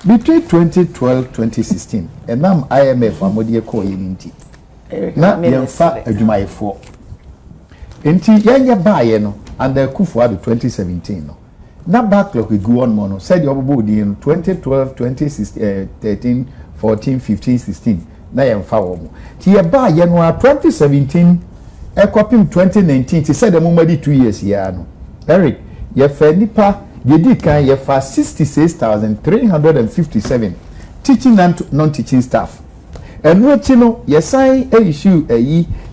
between 2012-2016 enam IMF amodie ko yinti na yemfa adwumayefo enti yenye baaye no under Kufuor 2017 no na backlog egu on mo no said obobo di 2012 2016 13 14 15 16 na yemfa wo mo ti ye baaye no 2017 ekopim 2019 ti said mo madi 2 years ya no Eric ye fa nipa yedi kan ye fa 66,357 teaching and non-teaching staff enu echi no ye sign issue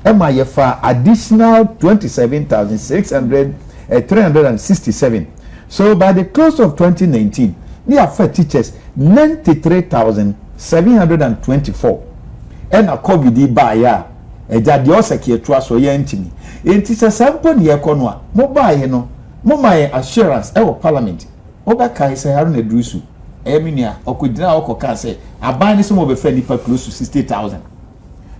ema ye fa additional 27,367 so by the close of 2019 they have teachers 93,724 and a covid ba ya eja de oseke etua so ye ntimi enti se sample ne ekono a mo ba ye no mo my assurance e wo parliament oba kai se haru na drusu eminia okodina okoka se aban ni so mo be fa nipa close to 60,000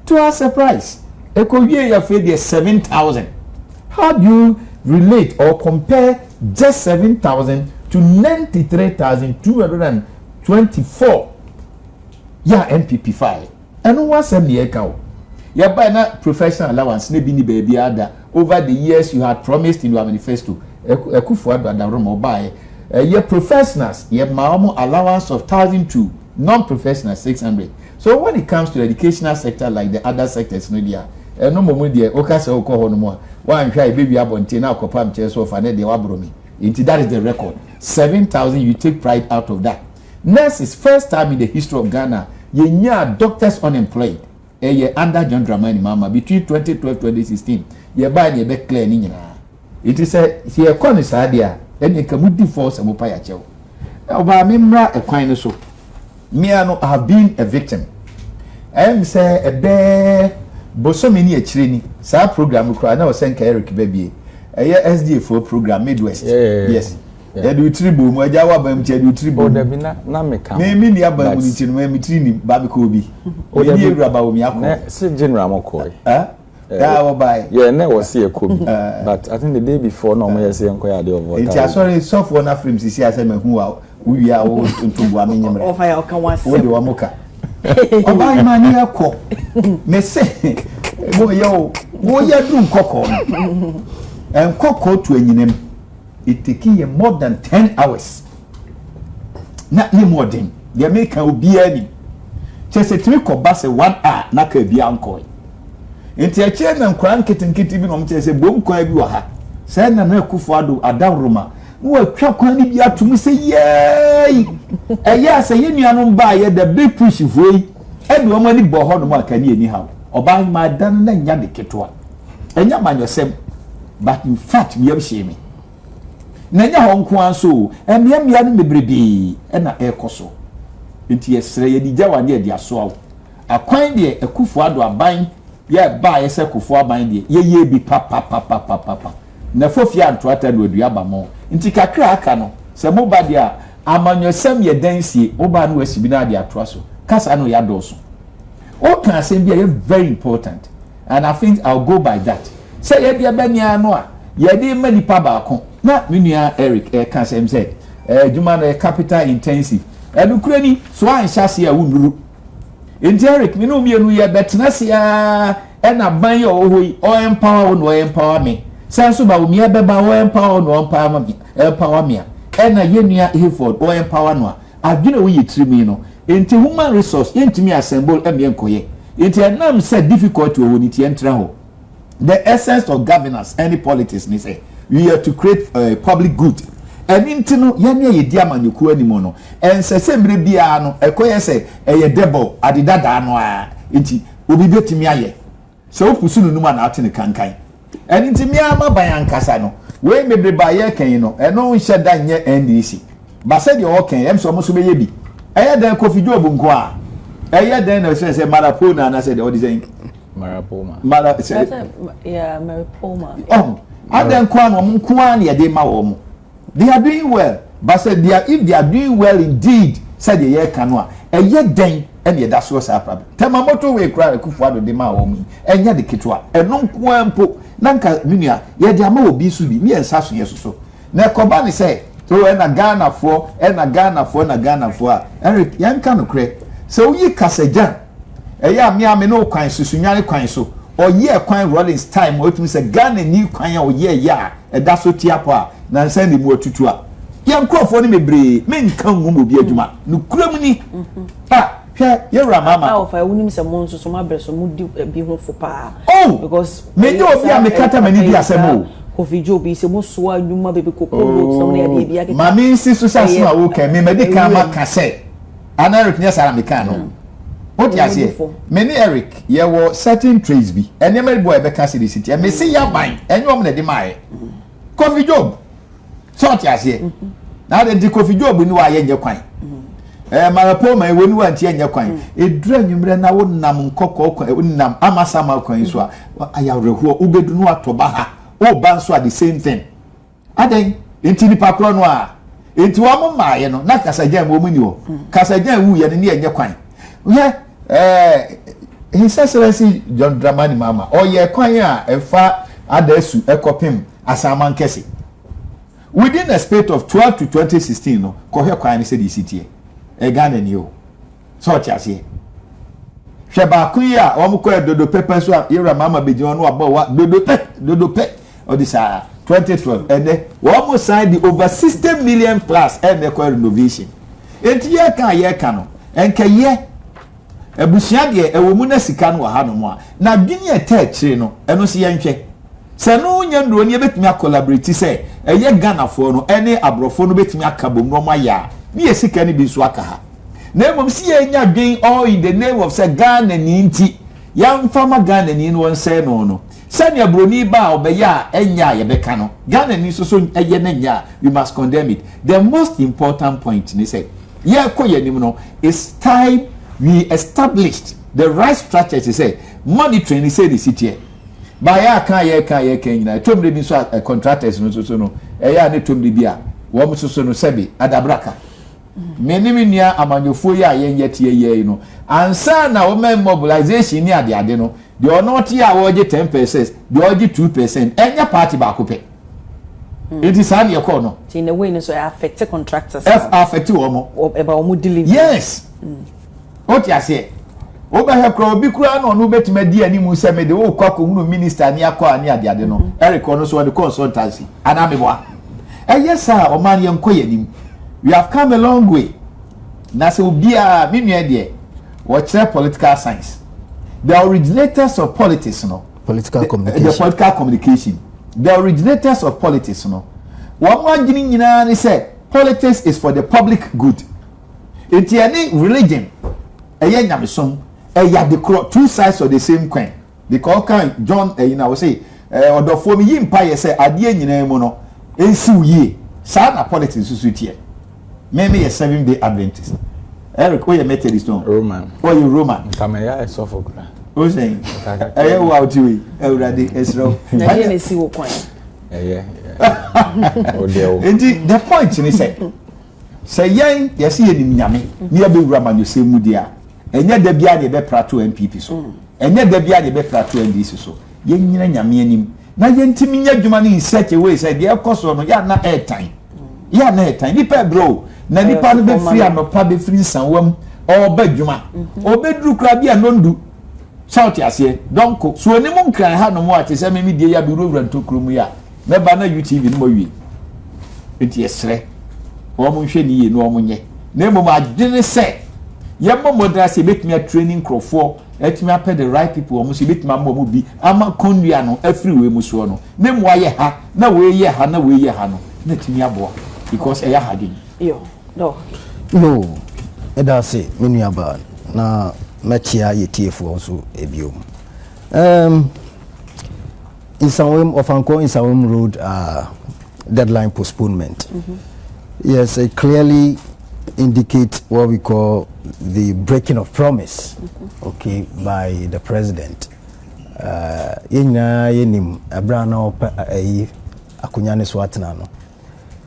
to our surprise ekowie ya fe de 7,000 how do you relate or compare just 7,000 to 93,224 ya NPP5 and one sem ne eka o ya buy na professional allowance ne bi ni baby ada over the years you had promised in your manifesto Kufuor Adaromo buy your professionals your Mahama allowance of 1,002 non-professionals 600 so when it comes to the educational sector like the other sectors no dia no mo dia okase okọ no mo wan hwa baby abonte na akopam che so fa na dia wabromi into that is the record 7,000 you take pride out of that nurses first time in the history of Ghana yenya doctors unemployed under John Dramani Mahama between 2012-2016 ye buy ne be clear ni nyina it is a here kon sadia ene kamudi force amopa ya chew oba memra ekwan no so me ano I have been a victim am say ebe bosomeni akire ni sa program kura na o senka Eric babie SDA4 program Midwest yes do tribu mo aja wa bam che do tribu o da bi na meka me ni aba mu ni chi no me trini ba be ko bi o da bi ewura ba o mi akọ se general mokoi yeah, buy. Yeah, never see a could but I think the day before no more say enquire the over. It's sorry soft one of films see as who are we are all to Guamini. Of I can once the Wamoka. Oh, my man, you are me say, oh, yo, what you do, Coco? And Coco to any it take you more than 10 hours. Not any more than the American will be any. Just a trick of bus 1 hour, not a be uncle. Enti a chair na nkran kitinkiti bi no mche se bom kwa bi wa ha se na Kufuor Adaromo wo atwa kwan ni bi atum se yey eya se yenuanom ba ye the big push foi e do mani bo ho no aka ni eni ha oba ma dan na nya de ketoa enya manyosem but in fact me yam na nya ho nko anso emia no mebrebi e na ekoso enti yesre ye di jawa ne di aso akwan de Kufuor aban ye ba ye se Kufuor aban de ye bi pa na fofia antoata no adua ba mo nti kakra aka no se mo ba de a amanyosem ye dansie mo ba no asibi na de atoa so kasa no ya doso o kan asem bi very important and I think I'll go by that say ye de bania no a ye de mani pa ba ko na menua Eric kan asem say juma no capital intensive edukura ni so an hyase a wunuru enti Eric me no mienu ye betena sia na ban ye ohoi o empower no empower me senso ba omi ebeba o empower no empower me na yenua Hayford o empower no adwene wo yitrimi no enti human resource yentimi assemble enkoye enti enam say difficult wo ni tie ntra ho the essence of governance any politics ni say we are to create public good and into no ye di amanyoku animo no ensese mre bia no ekoye say eye devil adidada no a enti obi betimi aye so opusu no numa na atene kankan and into me ama bayan kasa no we mebre ba ye kan no eno nhye da nye NDC ba se de o kan em so mo so be ye bi eye dan Kofi Job nko a eye dan na say Marapona na say the odizan Marapoma yeah Marapoma oh adan kwa no mo nko a na ye de ma wo mo they are doing well but said if they are doing well indeed said the year canoa a year den and ye that's what's problem temamoto we cry Kufuor de ma wo mi enya de ketwa eno nko ampo nanka minia ye de ama obi su bi mi ensa so yeso so na koba ni say so na Ghana for Eric yan ka no kre so yi kasajan eya me no kwan susunyane kwan so oye kwan Rollins time o tumi say Ghana ni kwan oye ya da so tiapo a na nsan ni mu otutu a yan krofo ni mebre me nka nwu obi adwuma no kuram ni hwe yewra mama Wofa wunim se mo nso so ma bre so mu di bi ho fo pa because me do obi a me kata mani di asemo Kofi Job is mo so adwuma bebe kokoro so na ya bia ke mami nsi so sase ma wo kan me medical ma kase ana Eric nya sara me kan no what you say many Eric ye wo certain trades bi ene me boy be kase di city me say ya ban enyo om na de mai Kofi Job so what you say na de Kofi Job ni wa ye nye kwan marapo ma woni wa ntie nye kwan edura nwumre na wo nam nkokọ kwan nam amasama kwan so a ayawreho ubedu no atoba ha o ban so at the same thing aden enti ni pakro no a enti wa mo maaye no na kasajan mo muni wo kasajan wu ye ne enye kwan ye His Excellency John Dramani Mahama o ye kwan a efa adasu ekopim asaman kese within a space of 12 to 2016 no ko he kwan ni se di city Ghana ni o so tiase hwe ba kun ya o mo ko dodo pepe so a yera mama beji ono abo wa dodo pe o this 2012 and we almost signed the over 60 million plus and the renovation enti ye kan no enka ye ebusia de ewo mu na sika no ha no mo a na dwene etachire no eno se ye nhwe se no nya ndro ne betumi collaborate se eye Ghana fo no ene abrofo no betumi akabom no ma ya ni esika ni bi so aka ha na emom si ye nya dwen all in the name of say Ghana ni nti ya mfama Ghana ni no nse no sani abroni ba obeya enya ye beka no Ghana ni so eye na nya we must condemn it. The most important point ni say ye koye nim no is time we established the right structure to say monitoring say the city ba ya kan nyina tomre bi so contractors no so no ya ne tomre bi a wo so no sebi adabraka menimi nia amanyofo ya yenye tie ye no ansa na wo mobilization ni ade no the onoti a wo 10%, the oji 2%, enya party ba ko pe it is an yeko no in the way so affect contractors affect wo mo eba wo deliver yes what you say oba he kro obi kura no no betima di animu se me de wo kwa ko minister ni akọ ani ade no Eric ono so the consultancy anameboa yes sir o man yen koyanim we have come a long way na se obi a menu de watch political science the originators of politics political communication the political communication the originators of politics one wagini nyina ni say politics is for the public good it any religion nyamesom the two sides of the same coin the call John we say odofo mi yimpa ye say ade nyina mu no ensiw ye sa na politics susu tie me ye 7-day Adventist Eric we Methodist no Roman you Roman Kameya esofokra o say wa otiwe Ewrade esro na ye na si wo kwan the point ni say yen yesi ye nim nyame ni ya bewura manyo mu dia enye da bia de be prato MPP so enye da bia de be prato NDC so yen nyina nyame anim na yentimi nya dwuma ni such a way say de ekoso no ya na airtime nipa bro na nipa no be free anopa be free sanwam oba dwuma obedru kra bia nondu shout ase donc so oni mu nkran ha no mo ate se memi die ya be rowura ntokromu ya me ba na UTV no mo wi enti esre o mo hwe ni ye no o mo nye na mo adwene se ye mo modrase betimi training crofo etimi apɛ the right people o mo se betimi mo bi ama konua no afri we mu so no na mo aye ha na we ye ha na we ye ha no na timi aboa because eya hadin yo no edase menu aba na machia yetiefo so ebiom in some way of Anko in some road deadline postponement yes it clearly indicate what we call the breaking of promise okay by the president yenim abrana akunyane so atena no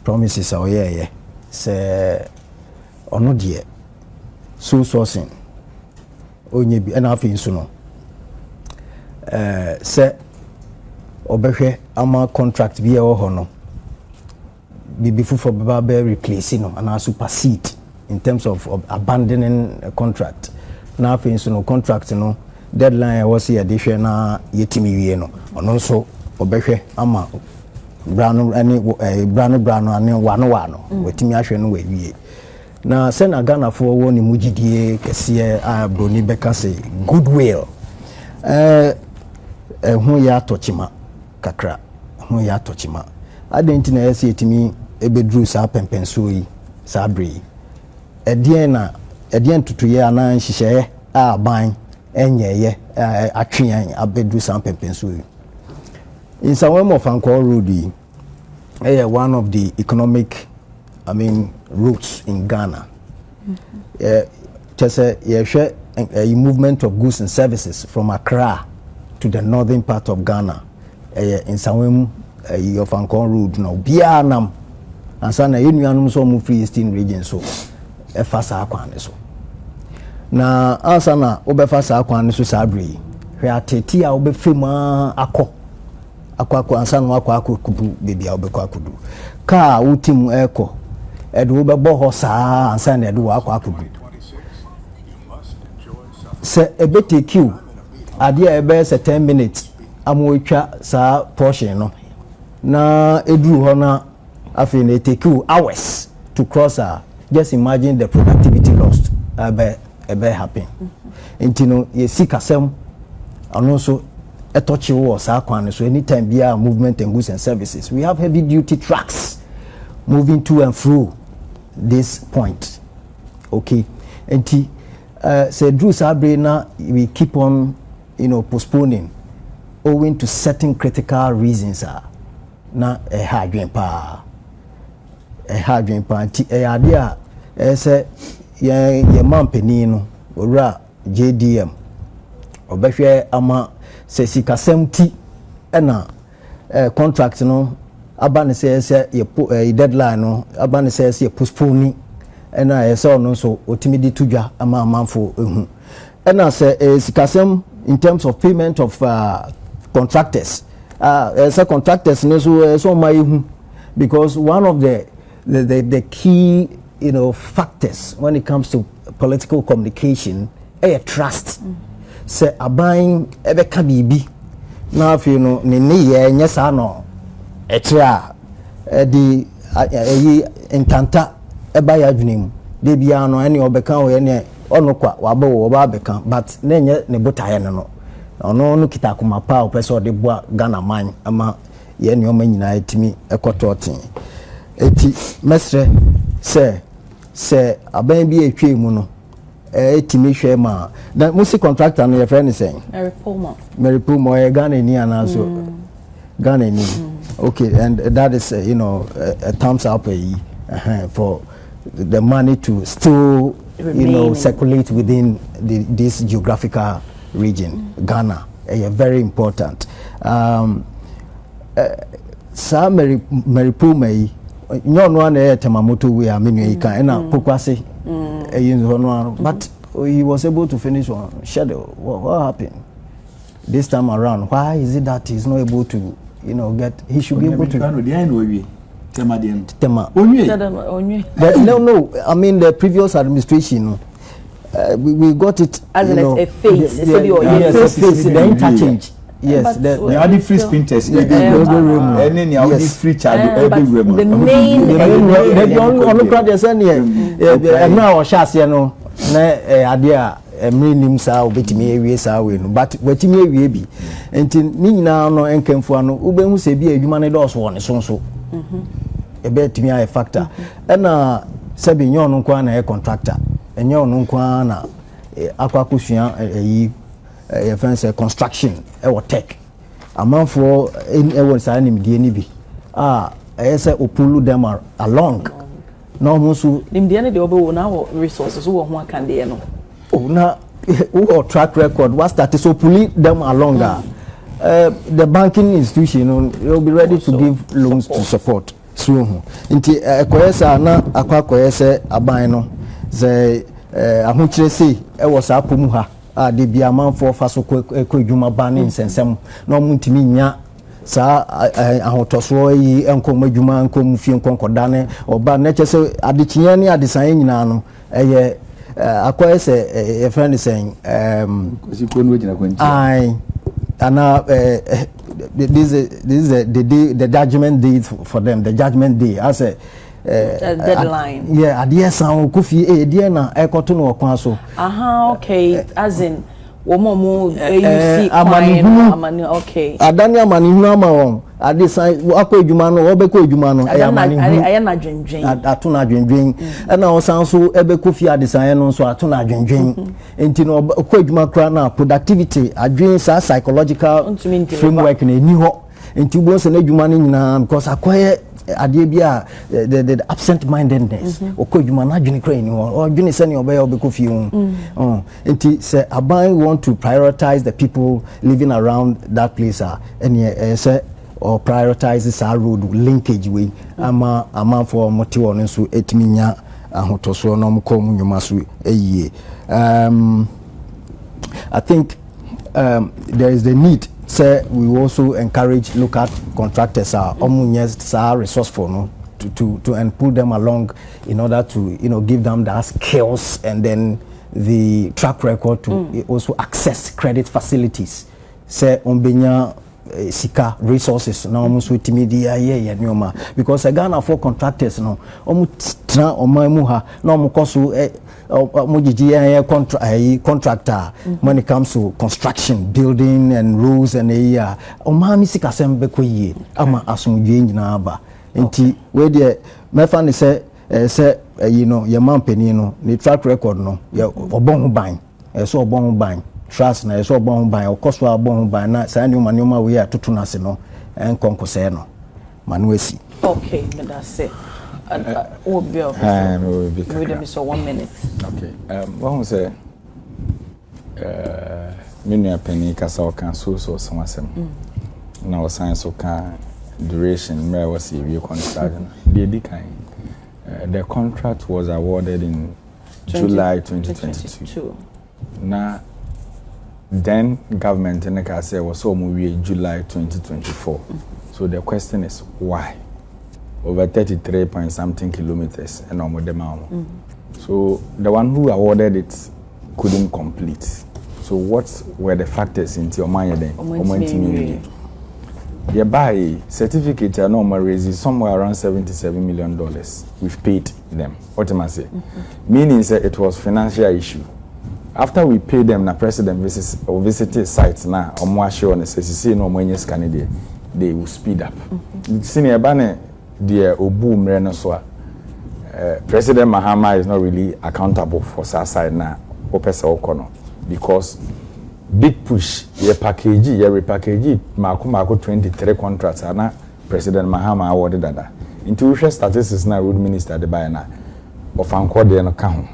promises are say ono de so sourcing onye bi na afi nso no say obehwe ama contract bi e ho no for Baba replacing them and supersede in terms of abandoning a contract. Now, for instance, contract, deadline was here, this year, na yetimi wieno, and also Obehe Ama Brano, and wano, wetimi ashenu we. Now, send a Ghana for one Mujidi, Kessie, Bruni Bekase, goodwill. Who ya tochima, kakra, who ya tochima. I didn't know say to me, a bedroom sap and pensui, sabri. A diana, a dien to 2 year, and she share, buying, and a tree, a bedroom sap and pensui. In some of Uncle Rudy, one of the economic, routes in Ghana. Just a movement of goods and services from Accra to the northern part of Ghana. In some of Uncle Road now. Bianam and Sana Union so move free eastern region so a fasa akwane so. Na ansana obefasa akwane so sabri. Where tetia obefema akọ ansana akọ kudu baby obekọ akudu. Ka utim eko edu obebo ho saa ansana edu akọ akudu. Se ebete queue ade ebe se 10 minutes amotwa saa portion no. Na edru ho na afi na take you hours to cross just imagine the productivity lost ebe happen intino ye sikasem and also a touchy was so anytime be movement and goods and services we have heavy duty trucks moving to and through this point okay and say Drew Sabrina we keep on postponing owing to certain critical reasons na hardware pa nti idea say ye mampani no owura JDM obehwe ama se sikasem ti na contract no abane say ye deadline no abane say ye postpone na say no so otimidi tudwa ama amanfo ehu na say sikasem in terms of payment of contractors as a contractors so my because one of the key factors when it comes to political communication trust say abuying ebe ka bibi na afi no ne ye nyesa no etra di intanta eba ya dwunem de bia no ene obeka ho ene ono kwa wabo oba beka but na nye ne botaye no ono kita kuma pa opese de boa Ghana man ama ye ne oma nyina etimi ekototin eti mesre se aban bi etwe mu no etimi hwe ma da music contractor no ye friend saying Mary Puma Ghana ni anaso Ghana ni okay and that is a thumbs up for the money to still circulate within this geographical region Ghana very important sa Mary Puma no na temamoto we amenu kan na pokwase but he was able to finish on schedule. What happened this time around? Why is it that he's not able to get he should be able to Tema. No, I mean the previous administration we got it as a face the interchange. Yes, the other free sprinters and then the other free charge everywhere. The main the only crowd is any now shas na idea nim sa obetimi ewie sa we no but wetimi ewie bi enti ni nyina no enkemfo ano ubehu se bi adwuma ne dɔso wɔ ne so ebetimi a factor na sebi nyon no kwa na contractor enyon no kwa na akwakusua ye fancy construction tech amanfo sa nimdie ni bi say opulu them along no mo so nimdie ne de obewo na resources wo ho aka de no na who track record was that so pull them along the banking institution will be ready to give loans to support through nti ekoyesa na akwakoyese aban no ze ahokyere sei was apomu ha de bia manfo fa so ko adwuma ba ne nsensem na omuntimi nya sa ahotoso yi enkom adwuma enkom fie nkonkodane oba na chese adekye ne adesan nyina no eye akoye se a friend is saying I this is the judgment day for them, the judgment day as a deadline. Yeah, adia san kofi dia na ekoto no okwan so. Okay, as in womomo see amani okay. Adani amani hu ama won. Ade san akọ edwuma no obekọ edwuma no amani hu. Aya na dwendwen. Ato na dwendwen. Na osan so ebekọ fi ade san no so ato na dwendwen. Enti no akọ edwuma kra na productivity adwen sa psychological framework na eni ho. Enti bo se na edwuma no nyina because akoye ade bia the absent mindedness okojuma na adwene kra ni ho odwene se ne obeya obekọ fi hu enti se aban want to prioritize the people living around that place and say or prioritizes our road linkage way ama for moti won so etiminya ahotoso no mko munwuma so eyie I think there is the need. So we also encourage local contractors resourceful no to and pull them along in order to give them that skills and then the track record to also access credit facilities. Say ombenya sika resources na almost with media nyoma because Ghana for contractors no tra omamu ha na omukoso contractor when it comes to construction, building and roads and omami sika sembe koyie ama asumdwe nyina aba enti we de mefa ne say your man penny no the track record no obon ho ban so obon ho ban trust na so obon ho ban okoso obon ho ban na sa nyoma we atoto na se no enkonkose no manuesi. Okay, that's it. We'll be off. We'll be me so 1 minute. Okay. What was say? Many penny kasa kan so somasem. Na o science so kan duration me was a contract. The contract was awarded in July 2022. Now then government in the say was so movie July 2024. So the question is why? Over 33 point something kilometers and on the mountain. So the one who awarded it couldn't complete. So what were the factors into your mind then? The buy certificate are normal raises somewhere around $77 million. We've paid them. What am I say? Meaning that it was financial issue. After we pay them, the president visited sites now. They will speed up. Senior Bane. The Obu Mrena so President Mahama is not really accountable for side now because big push ye package ye repackage mako 23 contracts and President Mahama awarded that into statistics now road minister the buy na of anko de no ka ho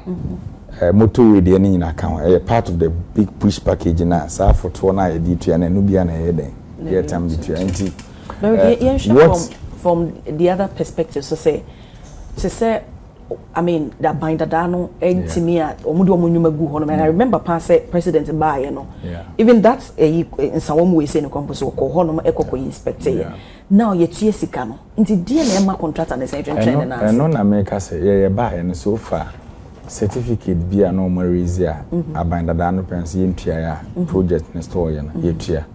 motorway de ni na ka ho part of the big push package na sa for na ye di tua na no bia na ye den ye tam di tua nti from the other perspective, so say, I mean, that binder dano, and to me, and I remember past President Bay, even that's in some way saying a compass or Honor Eco inspector. Now you're Chiesicano, into DNA contract and the same training. And non America say, yeah, buy and so far certificate be a normal reason, a binder dano pens project next year.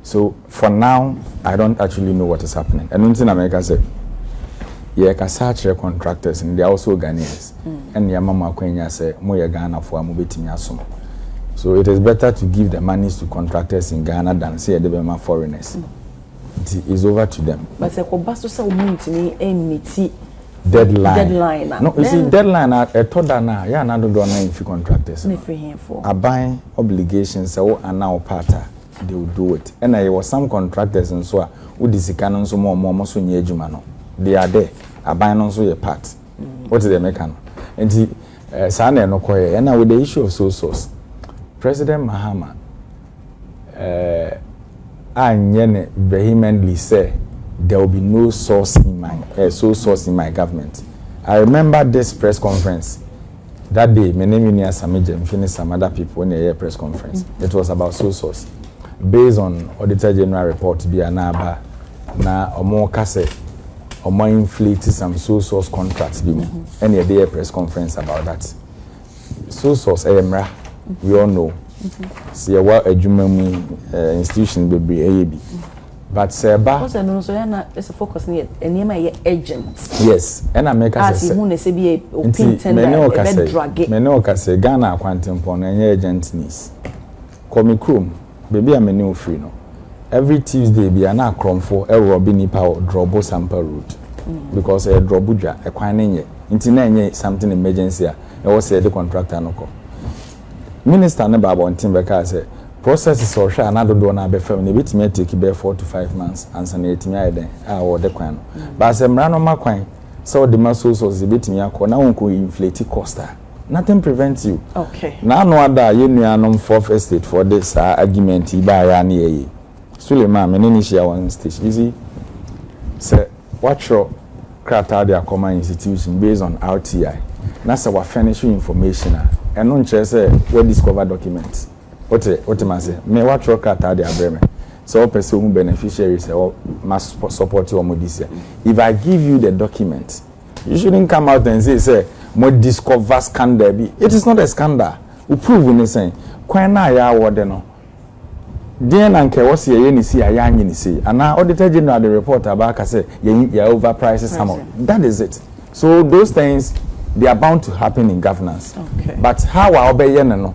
So for now, I don't actually know what is happening. And in America, say, yeah, can search contractors, and they are also Ghanaians. And your mama Quenya say, "Moya Ghana for mobility asum." So it is better to give the monies to contractors in Ghana than say they be foreigners. It is over to them. But say, "Kobasto say to me, meet deadline. No, you see, deadline. I told that now. Yeah, now do not if you contractors. I buy obligations. So and now parta. They will do it. And there was some contractors and so who discount so more so near Jumano. They are there. I buy also a part. What is the mechanism? And the Sunday no quiet. And now with the issue of source, President Mahama I vehemently say there will be no source in my government. I remember this press conference. That day, my name is Samija, finished some other people in the press conference. It was about source. Based on Auditor General report, be an na omo ka say omo inflate some sole source contracts bi mu and e dey press conference about that sole source emra we all know see what adwuma mu institution bebre bi but seba what's no so na is focus near enema ye agent yes and I make us say hu na se bi opintender e drag me no ka say Ghana akwantempo na enye agent news come chrome baby am any free no every Tuesday bi ana akromfo e rob nipa drobo sample road because e drobo dwa e kwan na nye nti na enye something emergency a e wo say the contractor no ko minister ne baba ntim be ka say process is so sure na do na be fam na betimi take be 4 to 5 months ansa na etimi ayeden a wo de kwan no ba se mra no makwan so the muscle so betimi akọ na won ko inflate cost. Nothing prevents you. Okay. Now no other you nuanom fourth estate for this argument iba ya na ye. Suleiman me ni share one station. You see say watch your crata their common institution based on RTI. Na say we furnish information and no nche say we discover documents. What man say me watch your crata their breme. So person who beneficiaries or must support you or this year. If I give you the document, you shouldn't come out and say more discover scandal be. It is not a scandal. We prove in the saying. Kwan na ya award no. Den anke wose ye ni si aya anyi ni si. Ana auditor general the report about say ye overprices some. That is it. So those things they are bound to happen in governance. Okay. But how I obey no.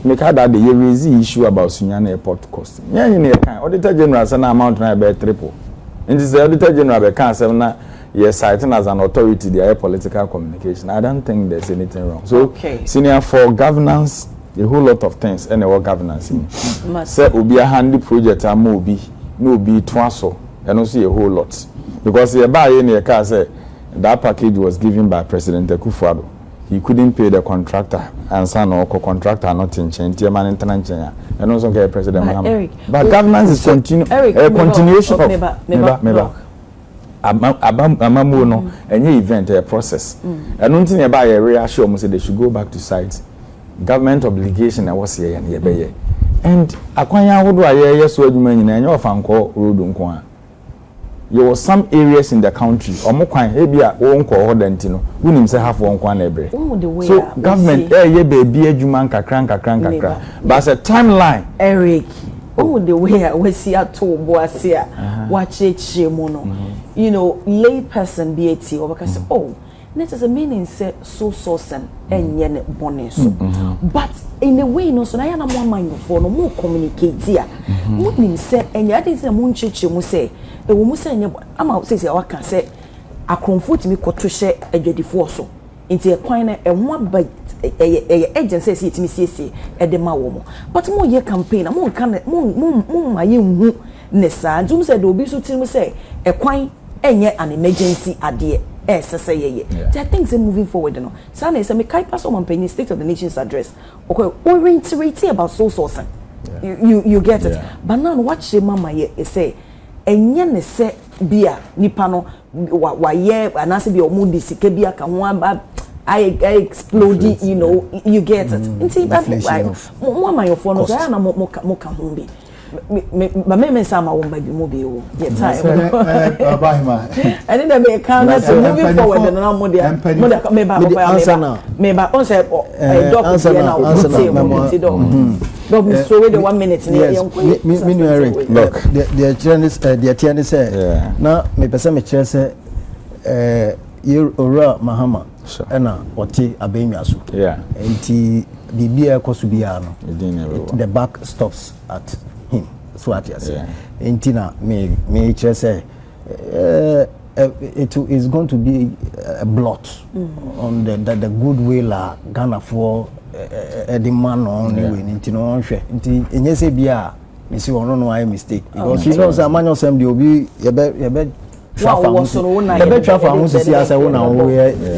Make that the raise issue about Sunyana airport cost. Yeah, you need kind. Auditor general say na amount na be triple. And this auditor general be can say na yes, citing as an authority, their political communication. I don't think there's anything wrong. So, senior for governance, a whole lot of things, and what governance. Say, be a handy project, and no be twaso, and also a whole lot. Because the buy in a car say that package was given by President Akufo-Addo. He couldn't pay the contractor, and son or co-contractor not in change, man international, and also get President Mahama. But governance is a continuation of Amamu no any event a process. And nothing about a reassure me say they should go back to site. Government obligation I was here and ye. And akwanya wodo aye so adwuma nyina enye ofanko road nko a. There was some areas in the country omo kwan e bia wo nko ho dantino wunim say half one kwan na ebre. So government ye baby adwuma nkakra but as a timeline Eric oh the way we see at to boasia watch it no you know lay person BAT or because oh net is a meaning say so source and enye bone so but in a way no so na ya na mo man for no mo communicate here mo say enye ade say mo ncheche mo say e wo mo say enye ama say wa kan say akromfo timi kotohye adwadifo so nti e kwan na enwa ba agency say timi siesie e de ma wo mo but mo ye campaign mo kan mo ma ye nhu ne sa ntum say do obi so timi say e kwan enye an emergency ade say ye there are things moving forward no so na say me kai pass on penny state of the nation's address okay we reiterate about so sourcing you get it but now what she mama ye say enye ne se bia nipa no wa ye anase bia omudi sike bia ka ho aba I explode you know you get it nti mo ma yo for no so na mo ka ho bi me say ma wo ba bi mo be wo ye time Bahima and then me can na so moving forward na mo dia me ba on say doc here now we say doc me so wait 1 minute me Eric look the tiani say na me pesa me kire say you ora Mahama ena oti abenwa so enti bibia ekoso bia no the back stops at him so at yes entina me kire say it is going to be a blot on the goodwill Ghana for the man on anyway ntino hwe nti enye se bia me see ono no I mistake because you know say man yourself dey obi ye be wow so no na the better for who see as we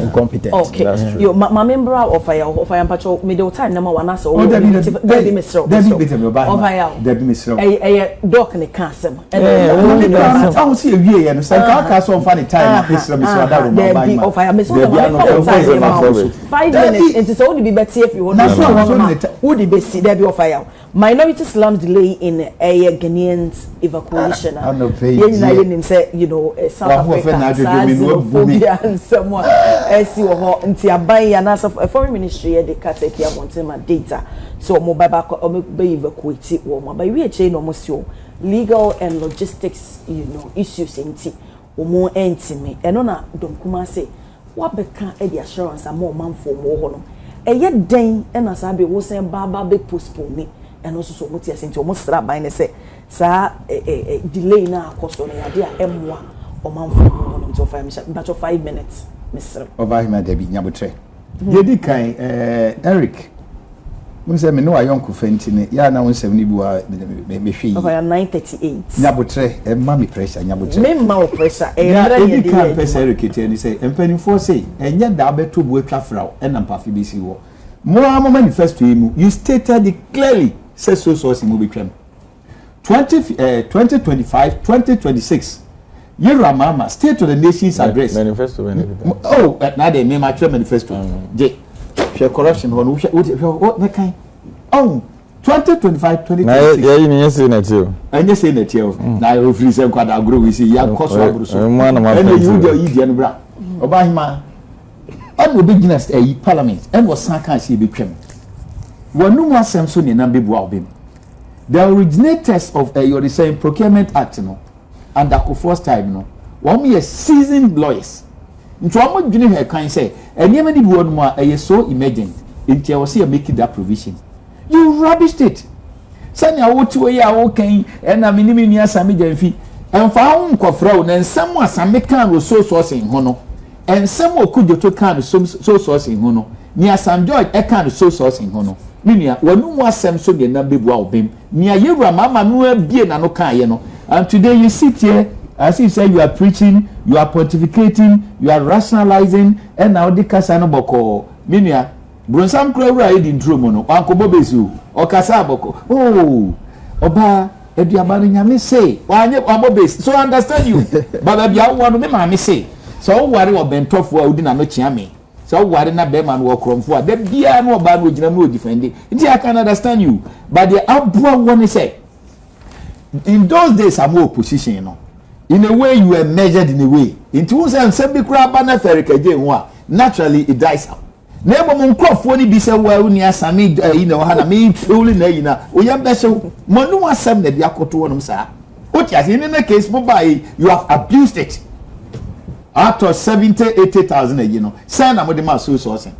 incompetent. Okay, you my member of fire patrol middle time number 1 as o Debbie Mr. Debbie Mr. Doc ne kasem I will see a year and say so funny time Mr. Debbie of fire Mr. 5 minutes and so be better if you want who the best Debbie of fire minority slums delay in a Ghanaians evacuation. You know, South Africa, and someone as you are into a buy and as a foreign ministry, they can't take care of my data. So, mobile or be evacuated or by we chain almost legal and logistics, issues in tea or more intimate. And on a don't come and say, what become the assurance and more man for more. And yet, Dane and as I be was saying, Baba be postpone and also so much as into almost strap by and say, sir, delay now cost on the idea M1 or man for 5 minutes, Mr. Obahima Debbie Nyabutre. Yedi kai Eric. Mun say me no ayonko fentine ya na won 70 bua me hwe. Over 938. Nyabutre e ma me pressure Nyabutre. Me ma pressure e yedi kan pese Eric tie ni say empanifo say enya da beto bu atwa fraw e na mpafi bi si wo. Mo am manifesto emu you stated it clearly say so mu be twem. 2025 2026 Mahama State to the Nation's address manifesto now they may mature manifesto J share corruption what the kind 2025 2026 you say na tio and you say na tio na you free say kwada agro we see ya cost abro so and you dey yi dey no bra Obahima and we begin parliament and was san kan see be twem wonu mu asem so ne na be bua obem. The originators of your saying Procurement Act, and the first time, one me a seasoned lawyers. Into what would you have kind say, and never did one more a so emergent until I was here making that provision. You rubbished it. Send your way to a okay, and a minimum Sammy Jenfi, and found Cofro, and someone some can was so sourcing hono, and someone could you took kind of so sourcing hono, near some joy a kind of so sourcing hono. Minia wonu mu asem so de na bebu a obem nia yewura mama no abie na no kan ye no and today you sit here as if say you are preaching you are pontificating you are rationalizing and now the kasa no boko minia bronsam kura e di ntro mo no ankobo besu o kasa boko oba eduaba no nyame say wanye abobes so understand you baba bia wo no me ma me say so ware obentofo a odi na no chiame so ware na be man wo kromfo a da bia no oba no gina no defend it I can understand you but the abua one say in those days I'm opposition in a way you were measured in a way into one say be kura ba na ferika je ho naturally it dies out na ebo mon krofo ni bi say wa uni asami ha na me truly na yina o yam be so monu asem na dia koto wonum sa o ti as in the case mobile you have abused it. Out of 70,000-80,000, say na mo de ma so sourcing.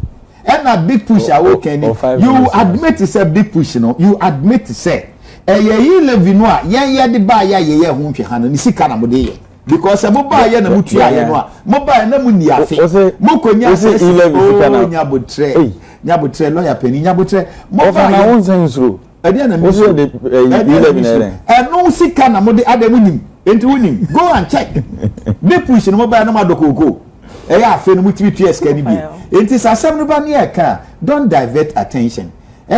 And a big push you admit to say big push you admit to say ye live no a ye de ba ye ho nhwe no ni sika na mo de ye because mo ba ye na mo tua ye no a mo ba na mo ni afi mo konya say nyabotre lawyer penny nyabotre mo ba na won sensro e de na mo so de 11 no sika na mo de adamu nim enti wonim go and check the push no mobile no madokoko e ya afi no mutimi ts ka ni bi enti sasem no ba ne e ka don't divert attention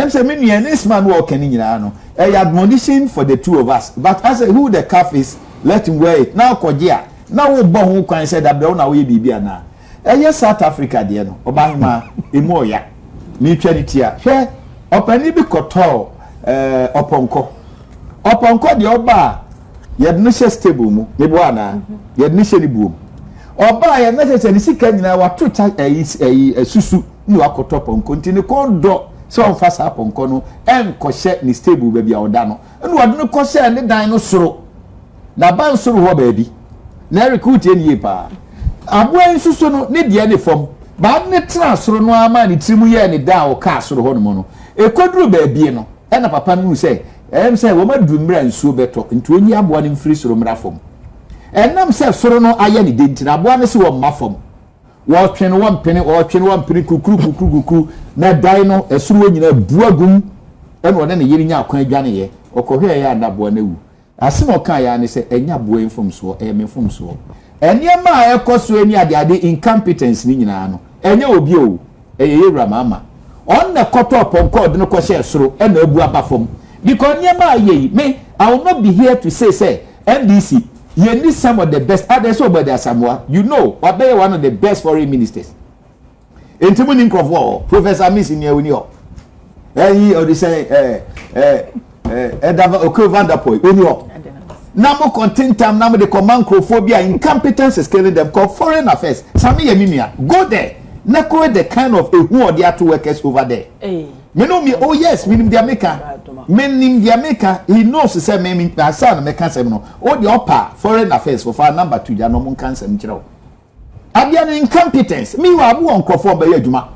say me nua this man work ni nyina no e admonition for the two of us but as who the calf is let him wear it now kojia now wo bo ho kwan say da be na wo ye bibia na e South Africa de no Obahima emu oya mi twa ni tia hwe opani bi koto oponko de oba yednishe stable mu nebo ana yednishe ni buom oba ya necessary ni sika nyina wato cha susu ni wakoto ponko ntini kondo so on fasa ponko no enkohye ni stable ba bia oda no enu wade no kohye ne dan no soro na ban soro ho ba bi na recruit enie pa aboa susu no ne de ne fom ba ne tra soro no ama ni trimu ye ne da o ka soro ho no mo no ekoduru ba bi no ena papa no say say wo madu mra nsuo beto nti onyi aboa ne mfiri soro mra fom enam say soro no aye ne denti na aboa ne se wo mafom wo twen wo mpene kukuru na dai no esuru nyina buagum ena one ne yiri nya akwan adwane ye okohwe ya na aboa na wu asem oka ya ne se enya aboa mfom so me mfom so Eniema a ekoso ani ade incompetence ni nyina no. Enye obi o. Eyewura Mahama. On na koto ponko de no kwose soro e na abu abafom. Because niema aye me I will not be here to say MDC you need some of the best others over there Samoa. You know, Obey one of the best foreign ministers. Intimuni Nkofo, Professor Miss in your he or say Edava Oko Vanderpool Unio. Namo content time namo the command crophobia incompetence is killing them called foreign affairs. Sami Yeminia, go there. Nako the kind of who are there two workers over there. Me know me, oh yes, me nim the America. Me nim the America, he knows to say me son me can say no. Oh the upper foreign affairs for far number 2 ya no mon can say me chiro. Abia incompetence. Me wa abu on crofo be adwuma.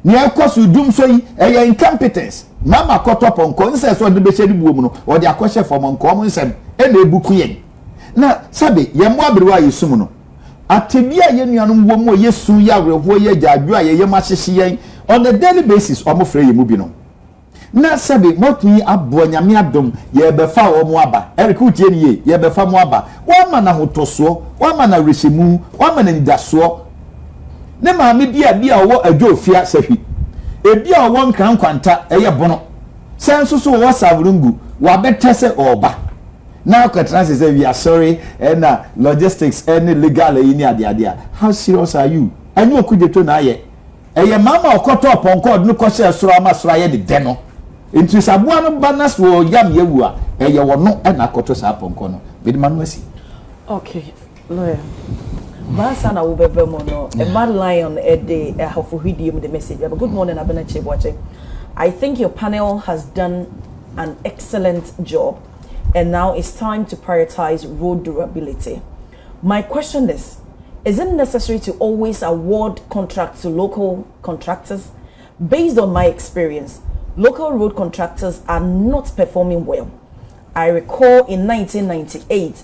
Ni akos udum so yi e incompetence. Mama cut up on consent so de be shedi buo mu no. O de akoshe for mon ko mo nsem e na ebuku yen. Na sabe ye mo abrewa yesum no. Atebia ye nuanom wo mo yesu ya werho ye jadwo a ye mahyehye yen on a daily basis omo frɛ ye mu bi no. Na sabe motuni abo nyame adom ye befa wo mo aba eriku tie ni ye ye befa mo aba wa ma na hotoso wa ma na reshemu wa ma na ndaso ne ma me bia wo adwofia safi e bia wo nkran kwanta eye bono senso so wo savurungu wa betese oba now Katransi say we are sorry and logistics and legal any ade how serious are you anyu okujeto na ye eye mama okoto ponko no kwose soro amasoro ye de no nti saboa no banas wo yam yewu a eye wo no na akoto sa ponko no be manu asi okay lawyer Basa na wo bebe mo no a mad lion de hofo hidie the message but good morning Abenache watching. I think your panel has done an excellent job and now it's time to prioritize road durability. My question is it necessary to always award contracts to local contractors? Based on my experience, local road contractors are not performing well. I recall in 1998,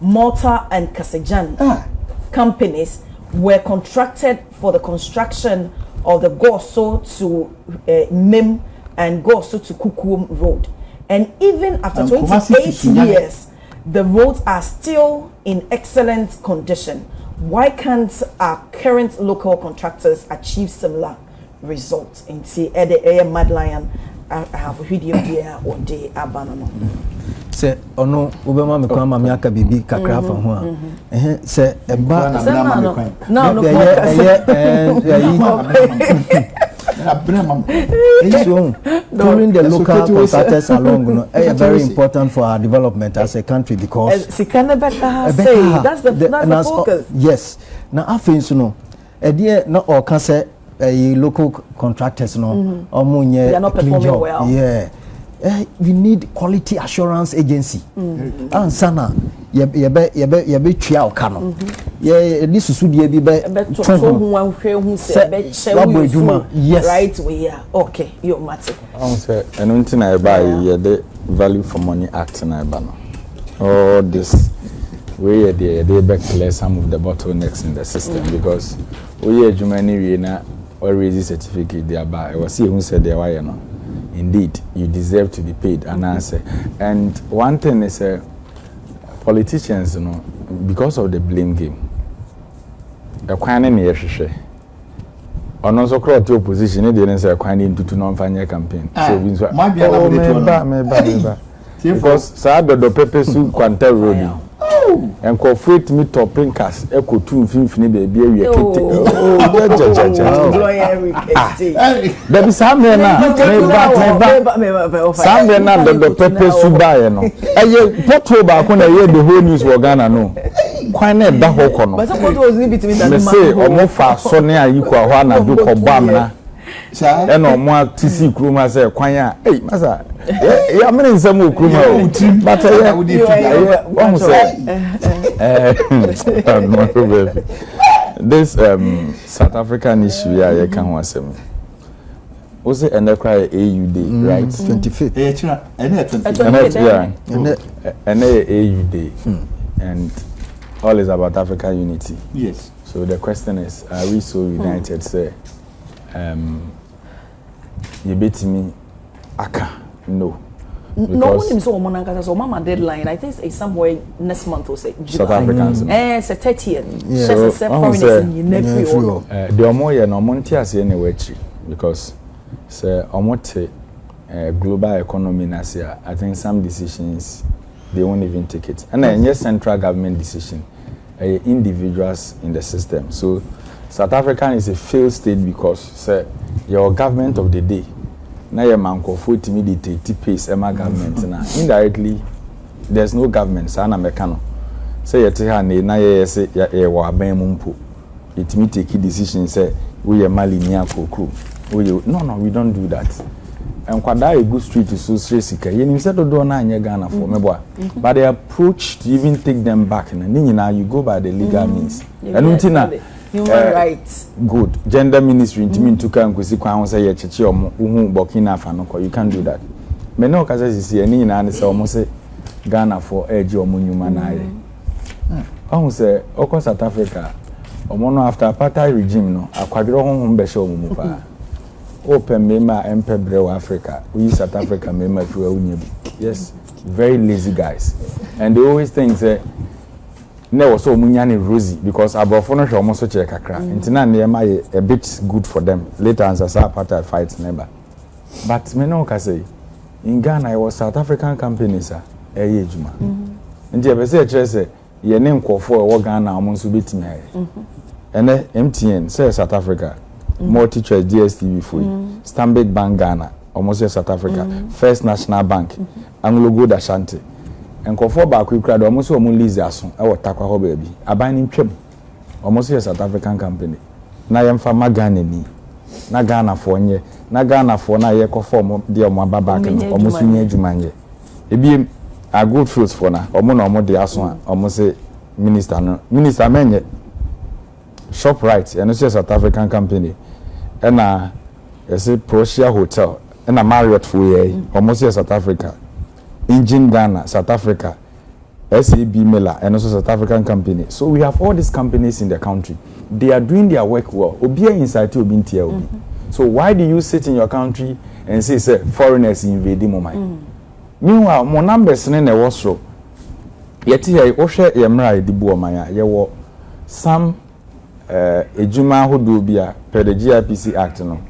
Malta and Kasajan companies were contracted for the construction of the Goso to Mim and Goso to Kukum Road. And even after 28 years, the roads are still in excellent condition. Why can't our current local contractors achieve similar results? In see, the Mad Lion, I have a video there or day abandon. Say, oh no, Obama me kwama me aka bibi kakra fa ho a. Say, eba no pulling the local contractors along, very important for our development as a country because that's the focus. Yes. Now I think no, no or can say local contractors no, they are not performing well. Yeah. We need quality assurance agency. And sana yebe twa okano. Ye this susu die bi be yes right we are okay you matter. I say enunti na eba ye the value for money act na eba no. All this we they back clear some of the bottlenecks in the system because we adwuma ni we na already certificate there by we see who said there why no. Indeed, you deserve to be paid an answer. And one thing is, politicians, you know, because of the blame game, a quite near share. On also crowd to opposition, they didn't say a quite into non-final campaign. So we because Sada the Pepe Su Quanta Road. And cooperate me to Pincas, Echo 2 Finfini baby. There be some men now, some men now the Pepe Subayano. And you put back when I hear the whole news were gonna know. Quite net that whole corner. But what was in between the say, or more fast, Sonia, you call one and do Cobamna. And no more TC Kruma say, Quanya, hey, Massa. Yeah, I'm in some Kruma, but I would this South African issue, yeah, I can't want some. Was it and cry AU Day, right? 25th. And AU Day, and all is about African unity. Yes. So the question is, are we so united? Say, you beat me, Aka. No. no one is so Monaca, so Mama deadline. I think it's somewhere next month or say July. South Africans. It's a 30th. Yeah. So foreigners in nephew. The Omoya no Montias anyway, because say Omote global economy nasia. I think some decisions they won't even take it. And then yes, central government decision, individuals in the system. So South Africa is a failed state because say your government of the day. Now your man for timidity pace Emma government now. Indirectly, there's no government. Sana mekano. Say you take her na ye say ya wa ben mumpo. It me take decision say we are mali niya kokru. No, we don't do that. And kwada a good street to so sika. You know, said do na anya Ghana for me boy. But the approach to even take them back na now you go by the legal means. And untina human rights. Good. Gender ministry to come kwesi kwa say ye cheche omo uhu Burkina Faso. You can't do that. Me no kasa sisi eni na ne say omo say Ghana for edge omo nyuma na ye. Omo say oko South Africa omo no after apartheid regime no akwadro honhom be hye omo mu pa. Open mema empebre wa Africa. We South Africa mema fi wa unya bi. Yes. Very lazy guys. And they always think say no so munyani rosy because abrofo no hwe omo so che kakra ntina na ema a bit good for them later as a apartheid fight never but me no ka say in Ghana it was South African companies eye ejuma nti e be say kire say ye ne nkofo e wo Ghana omo so betimi aye ene MTN say South Africa multi choice DSTV free Stanbic Bank Ghana omo say South Africa First National Bank Anglo Gold Ashanti nkofo ba kwikra do omo so omo lease aso e wotakwa ho ba bi aban ni ntwem omo so South African company na yemfa magana ni na Ghana fo nye na Ghana fo na ye kofo omo de omo ababa ka no omo so nya adwuma nye ebi a good fruits for na omo na omo de aso omo se minister menye Shoprite and it's South African company and it's a Prosia Hotel and a Marriott for ye almost South Africa Engine Ghana South Africa SAB Miller and also South African company. So we have all these companies in the country. They are doing their work well. Obia inside to Obi. So why do you sit in your country and say foreigners invading my mind? Meanwhile, my numbers in the Warsaw. Yet here, Osha Yamra di Buomaya, ye some ejuma who do be per the GIPC Act. No.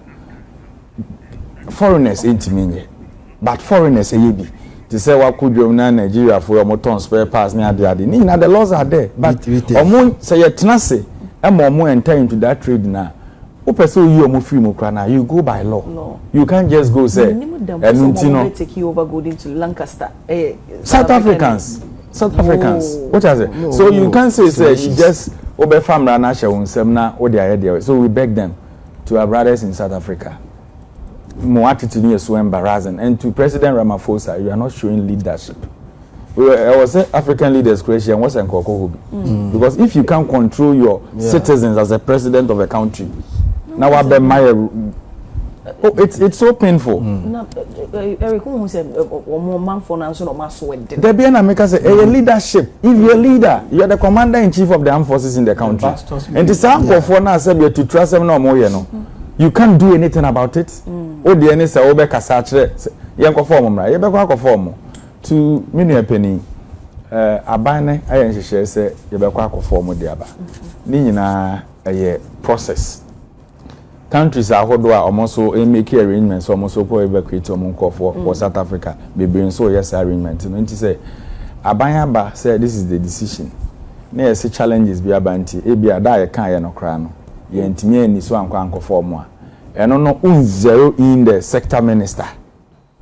Foreigners ain't mean but foreigners be. To say what could you na Nigeria for your motor spare parts near the other. The laws are there. But omo say you tenase, omo enter into that trade now. Who pursue you omo free mo krana, you go by law. No. You can't just go say and take you over going to Lancaster. South Africans. What is it? No, so you can't say you just obe family na she won sem na o dey there. So we beg them to our brothers in South Africa. More attitude is so embarrassing. And to President Ramaphosa, you are not showing leadership. I was saying African leaders creation was because if you can't control your citizens as a president of a country, now I bet my it's so painful. Eric, who said one man for now so much sweat. The BNMeka say a leadership. If you're a leader, you are the commander in chief of the armed forces in the country. And the sound for now said you to trust them no more, you know. You can't do anything about it. O the any say obe kasachre yen ko form mra ye be ko form to menu penny abane ayen hihye say ye be ko form de aba ni nyina process countries ahodo a omoso make arrangements omoso ko evacuate omonko for South Africa be bring so yes arrangement no nti say abane aba say this is the decision na yes challenges bi abanti e bi ada ye kan ye no kra no ye ntimi ani so anko form a and no zero in the sector minister